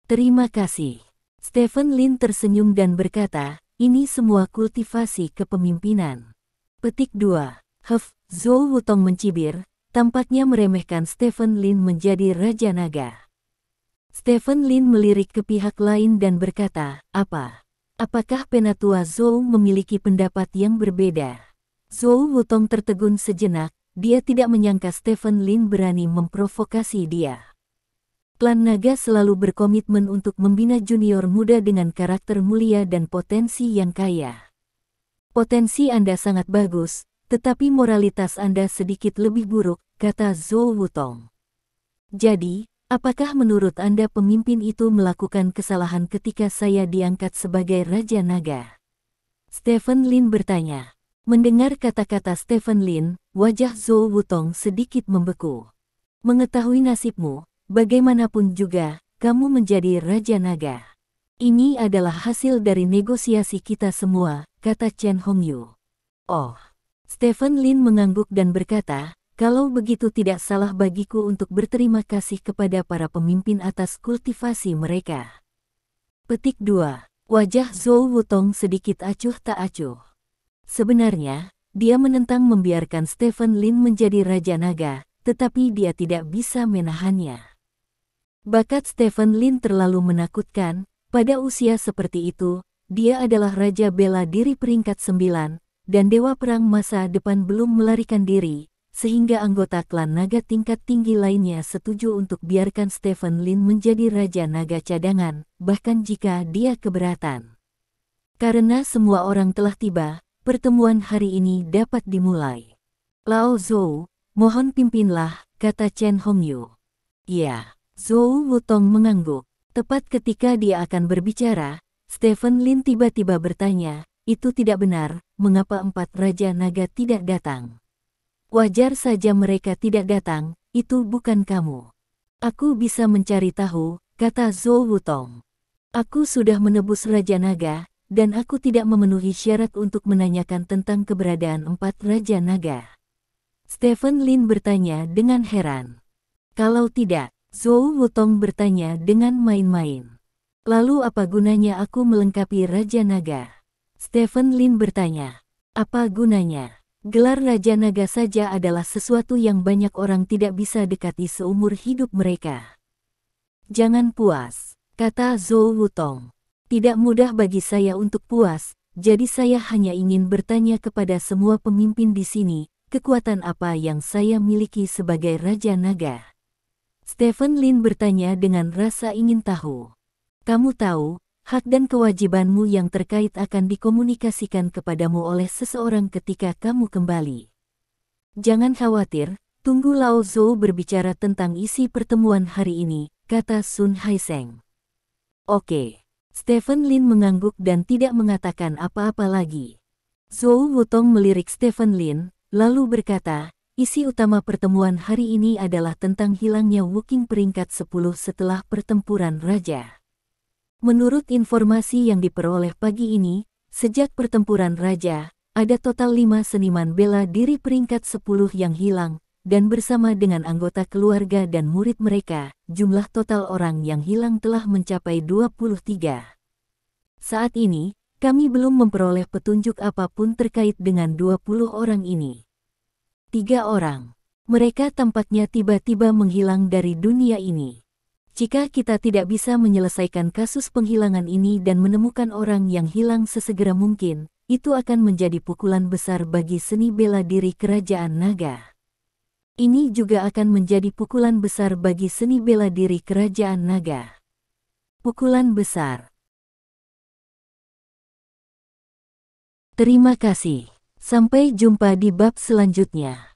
Terima kasih. Stephen Lin tersenyum dan berkata, ini semua kultivasi kepemimpinan. Petik 2. Zhou Wutong mencibir, tampaknya meremehkan Stephen Lin menjadi Raja Naga. Stephen Lin melirik ke pihak lain dan berkata, apakah Penatua Zhou memiliki pendapat yang berbeda? Zhou Wutong tertegun sejenak, dia tidak menyangka Stephen Lin berani memprovokasi dia. Klan Naga selalu berkomitmen untuk membina junior muda dengan karakter mulia dan potensi yang kaya. Potensi Anda sangat bagus, tetapi moralitas Anda sedikit lebih buruk, kata Zhou Wutong. Jadi, apakah menurut Anda pemimpin itu melakukan kesalahan ketika saya diangkat sebagai Raja Naga? Stephen Lin bertanya. Mendengar kata-kata Stephen Lin, wajah Zhou Wutong sedikit membeku. Mengetahui nasibmu, bagaimanapun juga, kamu menjadi Raja Naga. Ini adalah hasil dari negosiasi kita semua, kata Chen Hongyu. Oh. Stephen Lin mengangguk dan berkata, kalau begitu tidak salah bagiku untuk berterima kasih kepada para pemimpin atas kultivasi mereka. Petik 2. Wajah Zhou Wutong sedikit acuh tak acuh. Sebenarnya, dia menentang membiarkan Stephen Lin menjadi Raja Naga, tetapi dia tidak bisa menahannya. Bakat Stephen Lin terlalu menakutkan, pada usia seperti itu, dia adalah Raja Bela Diri peringkat 9, dan Dewa Perang masa depan belum melarikan diri, sehingga anggota klan naga tingkat tinggi lainnya setuju untuk biarkan Stephen Lin menjadi Raja Naga cadangan, bahkan jika dia keberatan. Karena semua orang telah tiba, pertemuan hari ini dapat dimulai. Lao Zhou, mohon pimpinlah, kata Chen Hongyu. Ya. Zhou Wutong mengangguk. Tepat ketika dia akan berbicara, Stephen Lin tiba-tiba bertanya, itu tidak benar, mengapa 4 Raja Naga tidak datang? Wajar saja mereka tidak datang, itu bukan kamu. Aku bisa mencari tahu, kata Zhou Wutong. Aku sudah menebus Raja Naga, dan aku tidak memenuhi syarat untuk menanyakan tentang keberadaan 4 Raja Naga. Stephen Lin bertanya dengan heran. Kalau tidak, Zhou Wutong bertanya dengan main-main. Lalu apa gunanya aku melengkapi Raja Naga? Stephen Lin bertanya. Apa gunanya? Gelar Raja Naga saja adalah sesuatu yang banyak orang tidak bisa dekati seumur hidup mereka. Jangan puas, kata Zhou Wutong. Tidak mudah bagi saya untuk puas, jadi saya hanya ingin bertanya kepada semua pemimpin di sini, kekuatan apa yang saya miliki sebagai Raja Naga? Stephen Lin bertanya dengan rasa ingin tahu. Kamu tahu, hak dan kewajibanmu yang terkait akan dikomunikasikan kepadamu oleh seseorang ketika kamu kembali. Jangan khawatir, tunggu Lao Zhou berbicara tentang isi pertemuan hari ini, kata Sun Haiseng. Oke. Stephen Lin mengangguk dan tidak mengatakan apa-apa lagi. Zhou Wutong melirik Stephen Lin, lalu berkata, isi utama pertemuan hari ini adalah tentang hilangnya Wu Qing peringkat 10 setelah pertempuran raja. Menurut informasi yang diperoleh pagi ini, sejak pertempuran raja, ada total 5 seniman bela diri peringkat 10 yang hilang, dan bersama dengan anggota keluarga dan murid mereka, jumlah total orang yang hilang telah mencapai 23. Saat ini, kami belum memperoleh petunjuk apapun terkait dengan 20 orang ini. 3 orang. Mereka tampaknya tiba-tiba menghilang dari dunia ini. Jika kita tidak bisa menyelesaikan kasus penghilangan ini dan menemukan orang yang hilang sesegera mungkin, itu akan menjadi pukulan besar bagi seni bela diri Kerajaan Naga. Ini juga akan menjadi pukulan besar bagi seni bela diri Kerajaan Naga. Pukulan besar. Terima kasih. Sampai jumpa di bab selanjutnya.